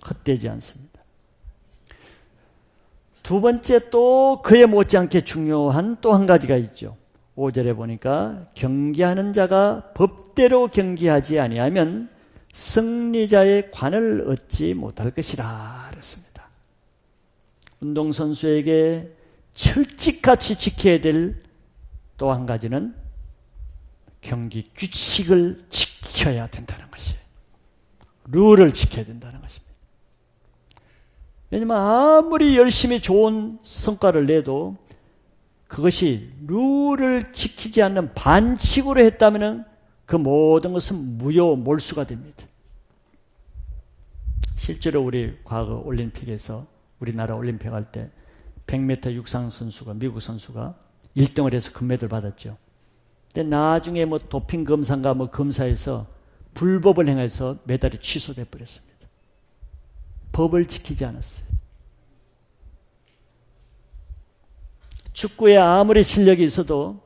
헛되지 않습니다. 두 번째 또 그에 못지않게 중요한 또 한 가지가 있죠. 5절에 보니까 경기하는 자가 법대로 경기하지 아니하면 승리자의 관을 얻지 못할 것이라 그랬습니다. 운동선수에게 철칙같이 지켜야 될 또 한 가지는 경기 규칙을 지켜야 된다는 것이에요. 룰을 지켜야 된다는 것입니다. 왜냐하면 아무리 열심히 좋은 성과를 내도 그것이 룰을 지키지 않는 반칙으로 했다면 그 모든 것은 무효 몰수가 됩니다. 실제로 우리 과거 올림픽에서 우리나라 올림픽 할 때 100m 육상 선수가 미국 선수가 1등을 해서 금메달 받았죠. 근데 나중에 뭐 도핑 검사인가 뭐 검사에서 불법을 행해서 메달이 취소돼 버렸습니다. 법을 지키지 않았어요. 축구에 아무리 실력이 있어도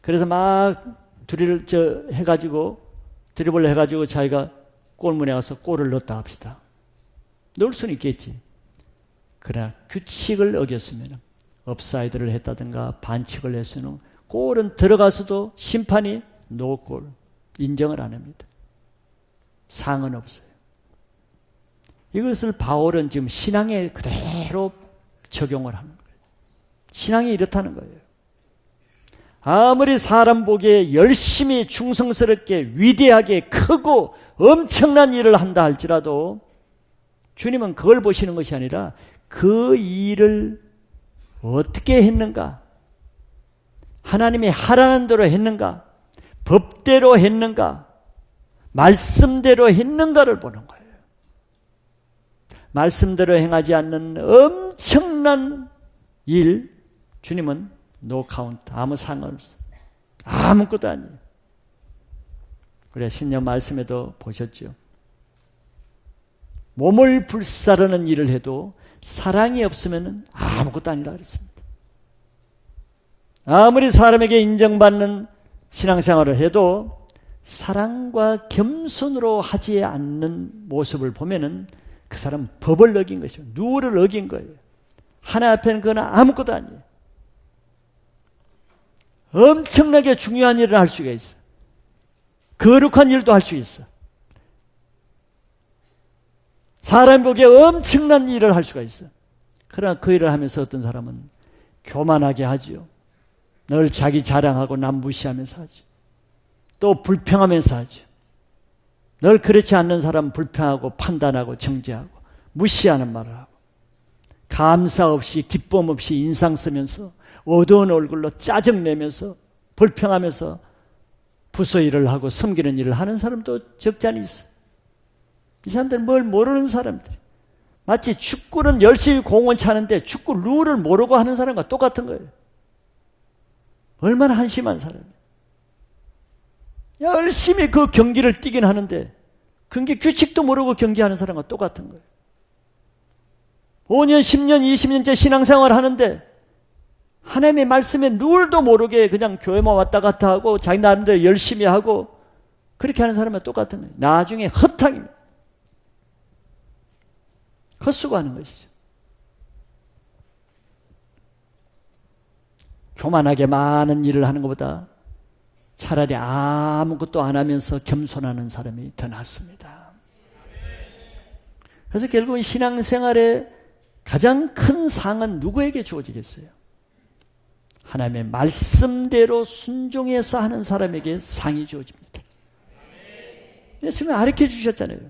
그래서 막 드리블을 해가지고 자기가 골문에 가서 골을 넣었다 합시다. 넣을 수는 있겠지. 그러나 규칙을 어겼으면 업사이드를 했다든가 반칙을 했으면 골은 들어가서도 심판이 노골 인정을 안 합니다. 상은 없어요. 이것을 바울은 지금 신앙에 그대로 적용을 하는 거예요. 신앙이 이렇다는 거예요. 아무리 사람 보기에 열심히 충성스럽게 위대하게 크고 엄청난 일을 한다 할지라도 주님은 그걸 보시는 것이 아니라 그 일을 어떻게 했는가? 하나님이 하라는 대로 했는가? 법대로 했는가? 말씀대로 했는가를 보는 거예요. 말씀대로 행하지 않는 엄청난 일, 주님은 노 카운트, 아무 상관없어요. 아무것도 아니에요. 그래 신약 말씀에도 보셨죠. 몸을 불사르는 일을 해도 사랑이 없으면 아무것도 아니라 그랬습니다. 아무리 사람에게 인정받는 신앙생활을 해도 사랑과 겸손으로 하지 않는 모습을 보면은 그 사람은 법을 어긴 것이죠. 룰을 어긴 거예요. 하나님 앞에는 그건 아무것도 아니에요. 엄청나게 중요한 일을 할 수가 있어. 거룩한 일도 할 수 있어. 사람 보기에 엄청난 일을 할 수가 있어. 그러나 그 일을 하면서 어떤 사람은 교만하게 하지요. 늘 자기 자랑하고 남 무시하면서 하죠. 또 불평하면서 하죠. 늘 그렇지 않는 사람은 불평하고 판단하고 정죄하고 무시하는 말을 하고 감사 없이 기쁨 없이 인상 쓰면서 어두운 얼굴로 짜증내면서 불평하면서 부서 일을 하고 섬기는 일을 하는 사람도 적잖이 있어. 이 사람들은 뭘 모르는 사람들. 마치 축구는 열심히 공원 차는데 축구 룰을 모르고 하는 사람과 똑같은 거예요. 얼마나 한심한 사람이에요. 열심히 그 경기를 뛰긴 하는데 경기 규칙도 모르고 경기하는 사람과 똑같은 거예요. 5년, 10년, 20년째 신앙생활 하는데 하나님의 말씀에 룰도 모르게 그냥 교회만 왔다 갔다 하고 자기 나름대로 열심히 하고 그렇게 하는 사람과 똑같은 거예요. 나중에 허탕입니다. 헛수고하는 것이죠. 교만하게 많은 일을 하는 것보다 차라리 아무것도 안 하면서 겸손하는 사람이 더 낫습니다. 그래서 결국은 신앙생활의 가장 큰 상은 누구에게 주어지겠어요? 하나님의 말씀대로 순종해서 하는 사람에게 상이 주어집니다. 예수님이 가르쳐 주셨잖아요.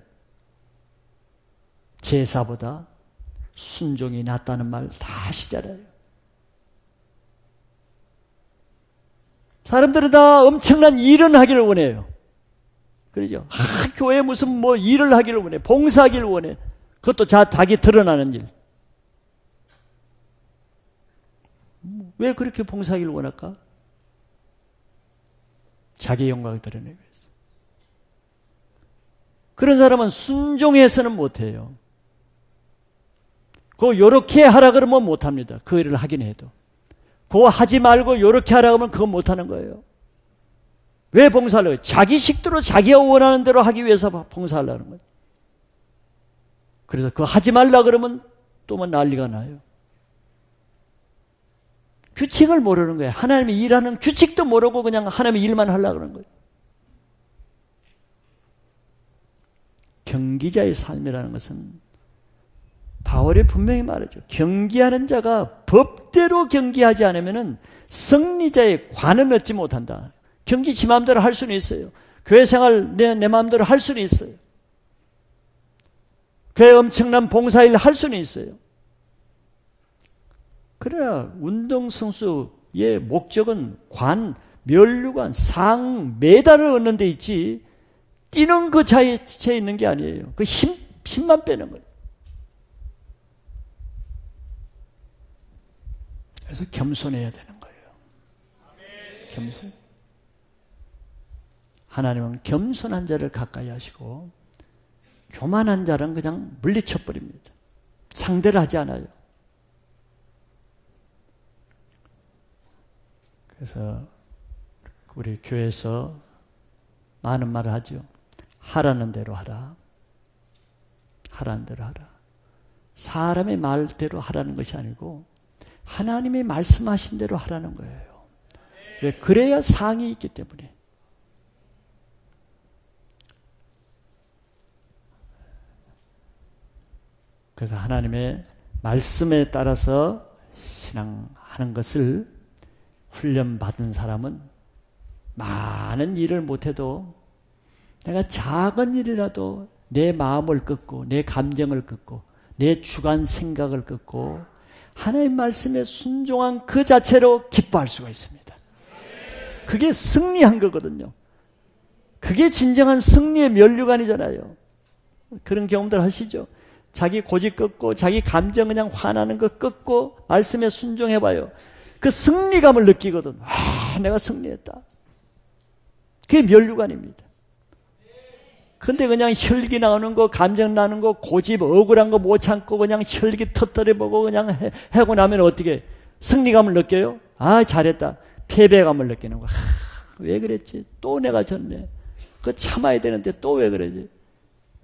제사보다 순종이 낫다는 말 다 아시잖아요. 사람들은 다 엄청난 일은 하기를 원해요. 그러죠? 교회에 무슨 뭐 일을 하기를 원해. 봉사하기를 원해. 그것도 자기 드러나는 일. 왜 그렇게 봉사하기를 원할까? 자기 영광을 드러내기 위해서. 그런 사람은 순종해서는 못해요. 그거 요렇게 하라 그러면 못합니다. 그 일을 하긴 해도. 그거 하지 말고 요렇게 하라 그러면 그건 못하는 거예요. 왜 봉사하려고 해요? 자기 식대로 자기가 원하는 대로 하기 위해서 봉사하려는 거예요. 그래서 그거 하지 말라 그러면 또 뭐 난리가 나요. 규칙을 모르는 거예요. 하나님이 일하는 규칙도 모르고 그냥 하나님의 일만 하려고 그러는 거예요. 경기자의 삶이라는 것은 바울이 분명히 말하죠. 경기하는 자가 법대로 경기하지 않으면 승리자의 관은 얻지 못한다. 경기 지 마음대로 할 수는 있어요. 교회 생활 내 마음대로 할 수는 있어요. 교회 엄청난 봉사일 할 수는 있어요. 그러나 운동선수의 목적은 관, 면류관, 상, 메달을 얻는 데 있지 뛰는 그 자체에 있는 게 아니에요. 그 힘만 빼는 거예요. 그래서 겸손해야 되는 거예요. 겸손. 하나님은 겸손한 자를 가까이 하시고 교만한 자는 그냥 물리쳐버립니다. 상대를 하지 않아요. 그래서 우리 교회에서 많은 말을 하죠. 하라는 대로 하라. 하라는 대로 하라. 사람의 말대로 하라는 것이 아니고 하나님이 말씀하신 대로 하라는 거예요. 왜? 그래야 상이 있기 때문에. 그래서 하나님의 말씀에 따라서 신앙하는 것을 훈련받은 사람은 많은 일을 못해도 내가 작은 일이라도 내 마음을 꺾고 내 감정을 꺾고 내 주관 생각을 꺾고 하나님 말씀에 순종한 그 자체로 기뻐할 수가 있습니다. 그게 승리한 거거든요. 그게 진정한 승리의 면류관이잖아요. 그런 경험들 하시죠? 자기 고집 꺾고 자기 감정 그냥 화나는 거 꺾고 말씀에 순종해봐요. 그 승리감을 느끼거든. 아, 내가 승리했다. 그게 면류관입니다. 근데 그냥 혈기 나오는 거, 감정 나는 거, 고집, 억울한 거 못 참고 그냥 혈기 터뜨려보고 그냥 하고 나면 어떻게 승리감을 느껴요? 아, 잘했다. 패배감을 느끼는 거. 왜 그랬지? 또 내가 졌네. 그거 참아야 되는데 또 왜 그러지?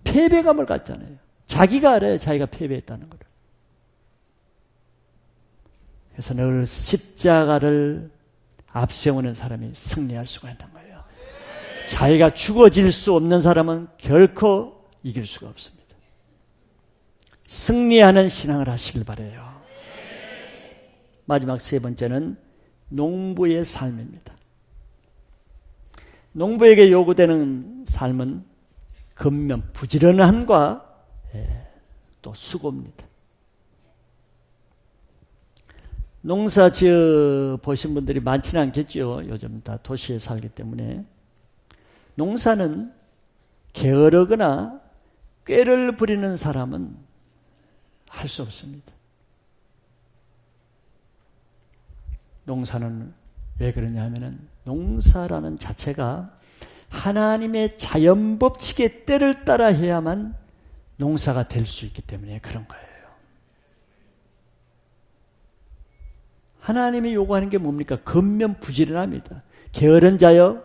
패배감을 갖잖아요. 자기가 알아요. 자기가 패배했다는 거를. 그래서 늘 십자가를 앞세우는 사람이 승리할 수가 있는 거예요. 자기가 죽어질 수 없는 사람은 결코 이길 수가 없습니다. 승리하는 신앙을 하시길 바라요. 마지막 세 번째는 농부의 삶입니다. 농부에게 요구되는 삶은 근면, 부지런함과 또 수고입니다. 농사 지어 보신 분들이 많지는 않겠죠. 요즘 다 도시에 살기 때문에. 농사는 게으르거나 꾀를 부리는 사람은 할 수 없습니다. 농사는 왜 그러냐 하면은 농사라는 자체가 하나님의 자연법칙의 때를 따라 해야만 농사가 될 수 있기 때문에 그런 거예요. 하나님이 요구하는 게 뭡니까? 근면 부지런합니다. 게으른 자여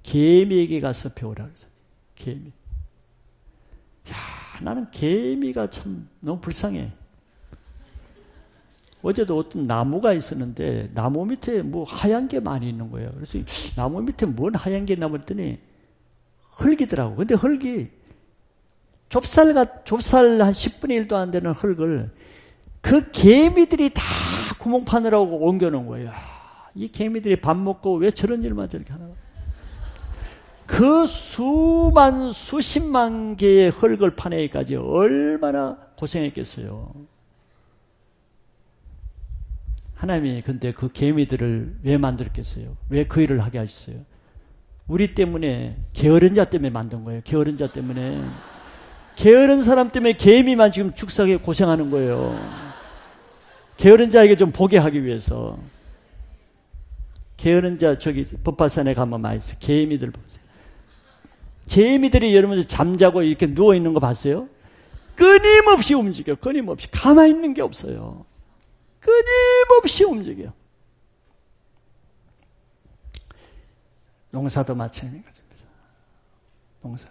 개미에게 가서 배우라 그래서 개미. 야, 나는 개미가 참 너무 불쌍해. 어제도 어떤 나무가 있었는데 나무 밑에 뭐 하얀 게 많이 있는 거예요. 그래서 나무 밑에 뭔 하얀 게 남았더니 흙이더라고. 근데 흙이 좁쌀 한 10분의 1도 안 되는 흙을 그 개미들이 다 구멍 파느라고 옮겨놓은 거예요. 이 개미들이 밥 먹고 왜 저런 일만 저렇게 하나? 그 수십만 개의 흙을 파내기까지 얼마나 고생했겠어요. 하나님이 근데 그 개미들을 왜 만들었겠어요? 왜 그 일을 하게 하셨어요? 우리 때문에, 게으른 자 때문에 만든 거예요. 게으른 자 때문에. 게으른 사람 때문에 개미만 지금 죽상에 고생하는 거예요. 게으른 자에게 좀 보게 하기 위해서. 게으른 자 저기 법화산에 가면 많이 있어요. 개미들 보세요. 개미들이 여러분 잠자고 이렇게 누워있는 거 봤어요? 끊임없이 움직여. 끊임없이. 가만히 있는 게 없어요. 끊임없이 움직여. 농사도 마찬가지입니다. 농사.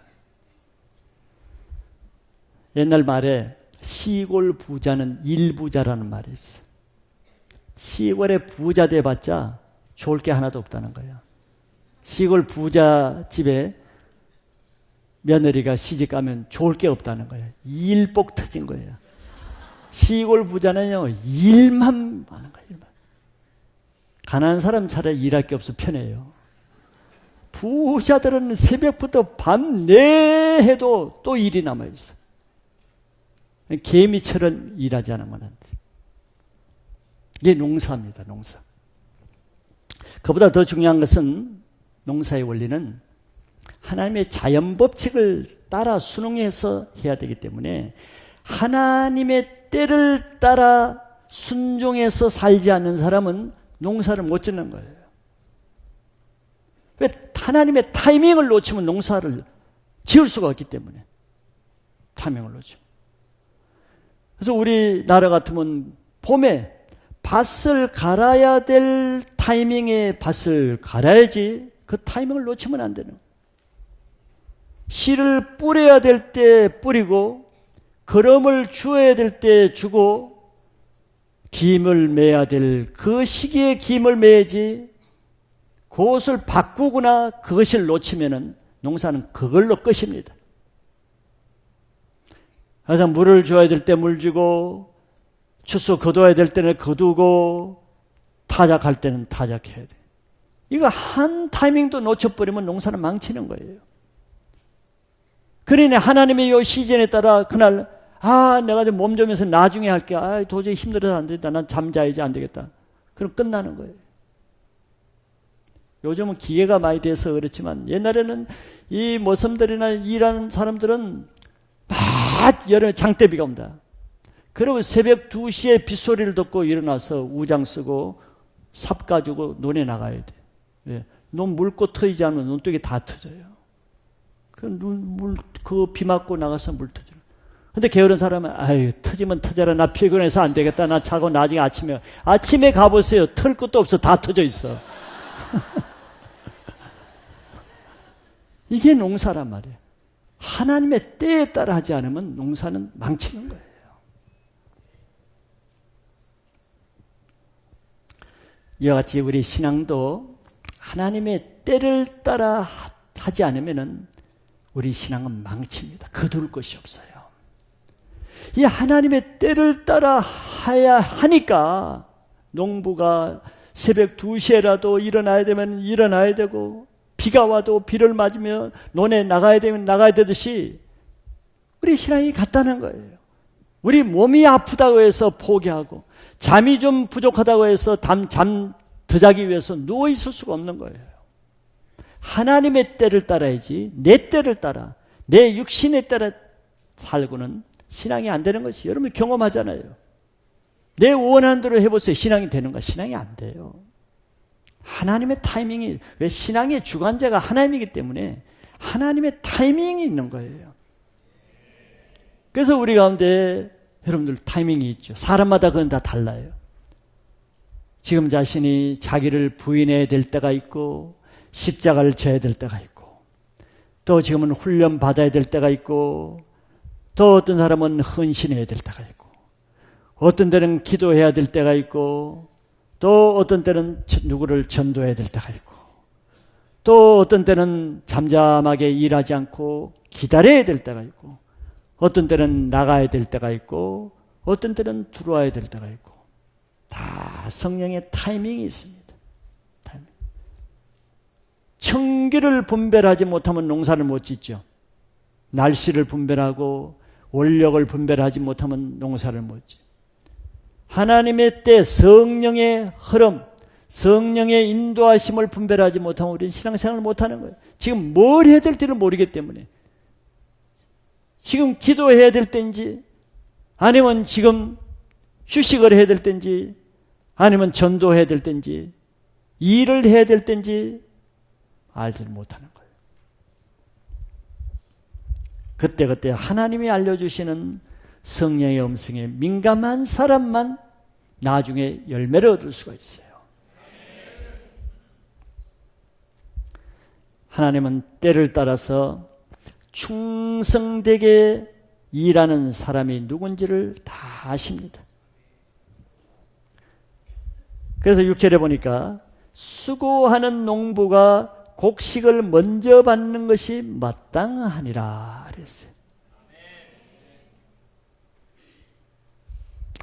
옛날 말에 시골 부자는 일부자라는 말이 있어. 시골에 부자 돼봤자 좋을 게 하나도 없다는 거예요. 시골 부자 집에 며느리가 시집 가면 좋을 게 없다는 거예요. 일복 터진 거예요. 시골 부자는요, 일만 하는 거예요. 일만. 가난한 사람 차라리 일할 게 없어 편해요. 부자들은 새벽부터 밤내 해도 또 일이 남아있어. 개미처럼 일하지 않으면 안 돼. 이게 농사입니다. 농사. 그보다 더 중요한 것은 농사의 원리는 하나님의 자연 법칙을 따라 순응해서 해야 되기 때문에 하나님의 때를 따라 순종해서 살지 않는 사람은 농사를 못 짓는 거예요. 왜? 하나님의 타이밍을 놓치면 농사를 지을 수가 없기 때문에. 타이밍을 놓치면. 그래서 우리나라 같으면 봄에 밭을 갈아야 될 타이밍에 밭을 갈아야지 그 타이밍을 놓치면 안 되는 거예요. 씨를 뿌려야 될 때 뿌리고 거름을 주어야 될 때 주고 김을 매야 될 그 시기에 김을 매야지 그것을 바꾸거나 그것을 놓치면은 농사는 그걸로 끝입니다. 그래서 물을 줘야 될 때 물 주고 추수 거둬야 될 때는 거두고 타작할 때는 타작해야 돼. 이거 한 타이밍도 놓쳐버리면 농사는 망치는 거예요. 그러니 하나님의 이 시즌에 따라 그날 내가 좀 몸 좀 해서 나중에 할게. 도저히 힘들어서 안 되겠다. 난 잠자야지 안 되겠다. 그럼 끝나는 거예요. 요즘은 기계가 많이 돼서 그렇지만 옛날에는 이 모섬들이나 일하는 사람들은 막 여름에 장대비가 온다. 그러면 새벽 2시에 빗소리를 듣고 일어나서 우장 쓰고 삽 가지고 논에 나가야 돼. 왜? 논 물고 터지지 않으면 논둑이 다 터져요. 비 맞고 나가서 물 터져. 근데 게으른 사람은 터지면 터져라. 나 피곤해서 안 되겠다. 나 자고 나중에 아침에 가보세요. 털 것도 없어. 다 터져 있어. 이게 농사란 말이에요. 하나님의 때에 따라 하지 않으면 농사는 망치는 거예요. 이와 같이 우리 신앙도 하나님의 때를 따라 하지 않으면 우리 신앙은 망칩니다. 거둘 것이 없어요. 이 하나님의 때를 따라 해야 하니까 농부가 새벽 2시에라도 일어나야 되면 일어나야 되고 비가 와도 비를 맞으며 논에 나가야 되면 나가야 되듯이 우리 신앙이 같다는 거예요. 우리 몸이 아프다고 해서 포기하고 잠이 좀 부족하다고 해서 잠 더 자기 위해서 누워 있을 수가 없는 거예요. 하나님의 때를 따라야지 내 때를 따라 내 육신의 때를 살고는 신앙이 안 되는 것이 여러분 경험하잖아요. 내 원하는 대로 해보세요. 신앙이 되는가? 신앙이 안 돼요. 하나님의 타이밍이, 왜? 신앙의 주관자가 하나님이기 때문에 하나님의 타이밍이 있는 거예요. 그래서 우리 가운데 여러분들 타이밍이 있죠. 사람마다 그건 다 달라요. 지금 자신이 자기를 부인해야 될 때가 있고 십자가를 져야 될 때가 있고 또 지금은 훈련 받아야 될 때가 있고 또 어떤 사람은 헌신해야 될 때가 있고 어떤 때는 기도해야 될 때가 있고 또 어떤 때는 누구를 전도해야 될 때가 있고 또 어떤 때는 잠잠하게 일하지 않고 기다려야 될 때가 있고 어떤 때는 나가야 될 때가 있고 어떤 때는 들어와야 될 때가 있고 다 성령의 타이밍이 있습니다. 타이밍. 청기를 분별하지 못하면 농사를 못 짓죠. 날씨를 분별하고 원력을 분별하지 못하면 농사를 못 짓죠. 하나님의 때 성령의 흐름, 성령의 인도하심을 분별하지 못하면 우리는 신앙생활을 못하는 거예요. 지금 뭘 해야 될지를 모르기 때문에 지금 기도해야 될 때인지 아니면 지금 휴식을 해야 될 때인지 아니면 전도해야 될 때인지 일을 해야 될 때인지 알지 못하는 거예요. 그때그때 하나님이 알려주시는 성령의 음성에 민감한 사람만 나중에 열매를 얻을 수가 있어요. 하나님은 때를 따라서 충성되게 일하는 사람이 누군지를 다 아십니다. 그래서 6절에 보니까 수고하는 농부가 곡식을 먼저 받는 것이 마땅하니라 그랬어요.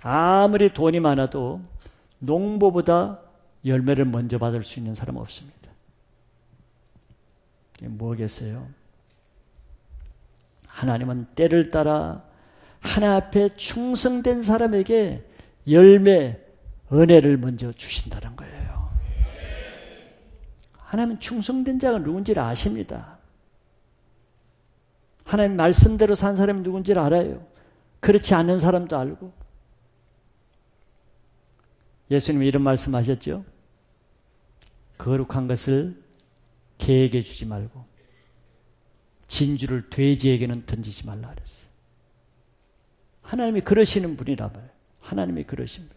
아무리 돈이 많아도 농부보다 열매를 먼저 받을 수 있는 사람은 없습니다. 이게 뭐겠어요? 하나님은 때를 따라 하나님 앞에 충성된 사람에게 열매, 은혜를 먼저 주신다는 거예요. 하나님은 충성된 자가 누군지를 아십니다. 하나님 말씀대로 산 사람이 누군지를 알아요. 그렇지 않은 사람도 알고. 예수님이 이런 말씀하셨죠. 거룩한 것을 개에게 주지 말고 진주를 돼지에게는 던지지 말라 그랬어요. 하나님이 그러시는 분이라 말이에요. 하나님이 그러신 분.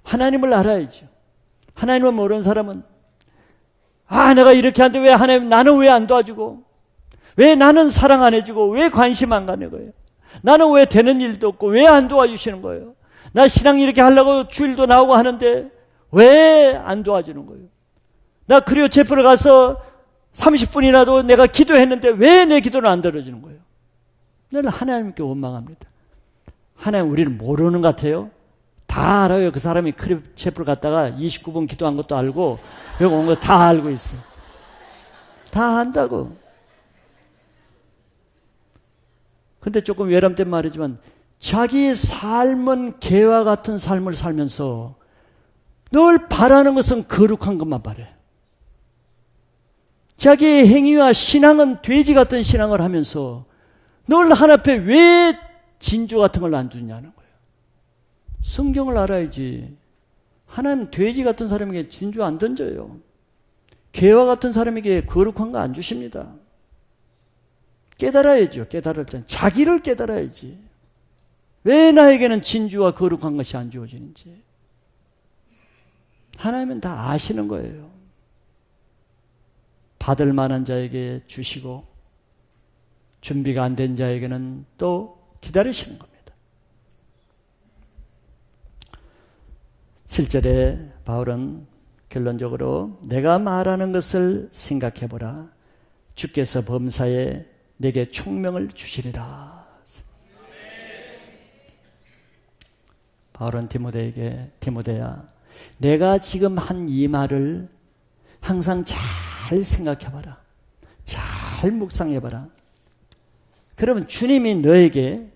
하나님을 알아야죠. 하나님을 모르는 사람은 내가 이렇게 하는데 왜 하나님 나는 왜 안 도와주고, 왜 나는 사랑 안 해주고, 왜 관심 안 가는 거예요? 나는 왜 되는 일도 없고 왜 안 도와주시는 거예요? 나 신앙 이렇게 하려고 주일도 나오고 하는데 왜 안 도와주는 거예요? 나 크리오 체프를 가서 30분이라도 내가 기도했는데 왜 내 기도는 안 들어주는 거예요? 늘 하나님께 원망합니다. 하나님 우리를 모르는 것 같아요. 다 알아요. 그 사람이 크리오 체프를 갔다가 29분 기도한 것도 알고 여기 온 거 다 알고 있어요. 다 안다고. 근데 조금 외람된 말이지만 자기의 삶은 개와 같은 삶을 살면서 늘 바라는 것은 거룩한 것만 바래. 자기의 행위와 신앙은 돼지 같은 신앙을 하면서 늘 하나님 앞에 왜 진주 같은 걸 안 주냐는 거예요. 성경을 알아야지. 하나님 돼지 같은 사람에게 진주 안 던져요. 개와 같은 사람에게 거룩한 거 안 주십니다. 깨달아야죠. 깨달을 땐 자기를 깨달아야지. 왜 나에게는 진주와 거룩한 것이 안 주어지는지. 하나님은 다 아시는 거예요. 받을 만한 자에게 주시고 준비가 안 된 자에게는 또 기다리시는 겁니다. 7절에 바울은 결론적으로 내가 말하는 것을 생각해보라. 주께서 범사에 내게 총명을 주시리라. 바울은 디모데에게 디모데야 내가 지금 한 이 말을 항상 잘 생각해봐라. 잘 묵상해봐라. 그러면 주님이 너에게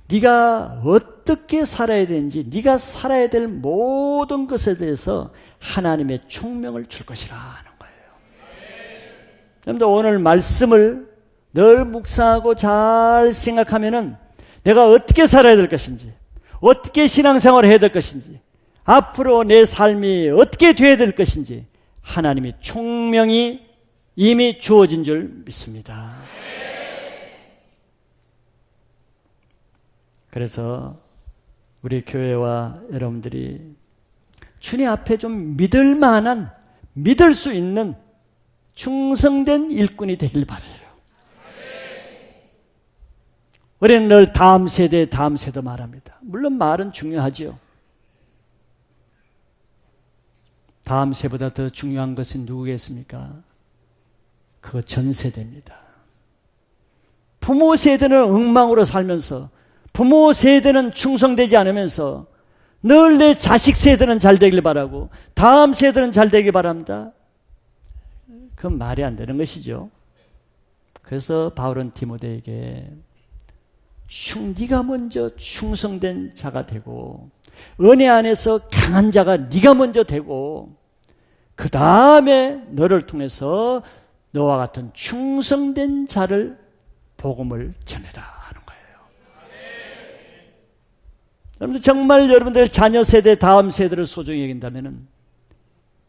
네가 어떻게 살아야 되는지 네가 살아야 될 모든 것에 대해서 하나님의 총명을 줄 것이라 하는 거예요. 여러분들 오늘 말씀을 늘 묵상하고 잘 생각하면은 내가 어떻게 살아야 될 것인지, 어떻게 신앙생활을 해야 될 것인지, 앞으로 내 삶이 어떻게 되어야 될 것인지 하나님이 총명이 이미 주어진 줄 믿습니다. 그래서 우리 교회와 여러분들이 주님 앞에 좀 믿을 만한, 믿을 수 있는 충성된 일꾼이 되길 바라요. 우리는 늘 다음 세대 말합니다. 물론 말은 중요하죠. 다음 세보다 더 중요한 것은 누구겠습니까? 그거 전 세대입니다. 부모 세대는 엉망으로 살면서, 부모 세대는 충성되지 않으면서 늘 내 자식 세대는 잘 되길 바라고 다음 세대는 잘 되길 바랍니다. 그건 말이 안 되는 것이죠. 그래서 바울은 디모데에게 네가 먼저 충성된 자가 되고 은혜 안에서 강한 자가 네가 먼저 되고 그 다음에 너를 통해서 너와 같은 충성된 자를 복음을 전해라 하는 거예요. 여러분들 정말 여러분들 자녀 세대 다음 세대를 소중히 여긴다면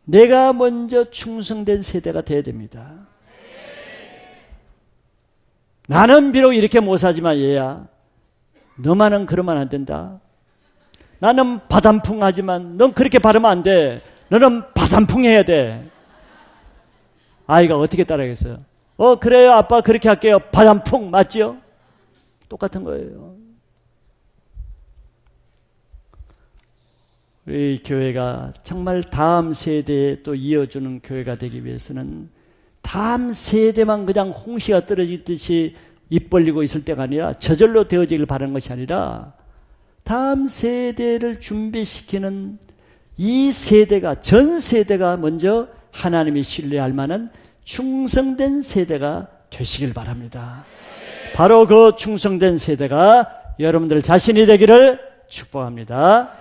내가 먼저 충성된 세대가 되어야 됩니다. 나는 비록 이렇게 못하지만 얘야 너만은 그러면 안 된다. 나는 바단풍하지만 넌 그렇게 바르면 안 돼. 너는 바단풍해야 돼. 아이가 어떻게 따라하겠어요? 그래요 아빠 그렇게 할게요. 바단풍 맞지요? 똑같은 거예요. 우리 교회가 정말 다음 세대에 또 이어주는 교회가 되기 위해서는 다음 세대만 그냥 홍시가 떨어지듯이 입 벌리고 있을 때가 아니라 저절로 되어지길 바라는 것이 아니라 다음 세대를 준비시키는 이 세대가, 전 세대가 먼저 하나님이 신뢰할 만한 충성된 세대가 되시길 바랍니다. 바로 그 충성된 세대가 여러분들 자신이 되기를 축복합니다.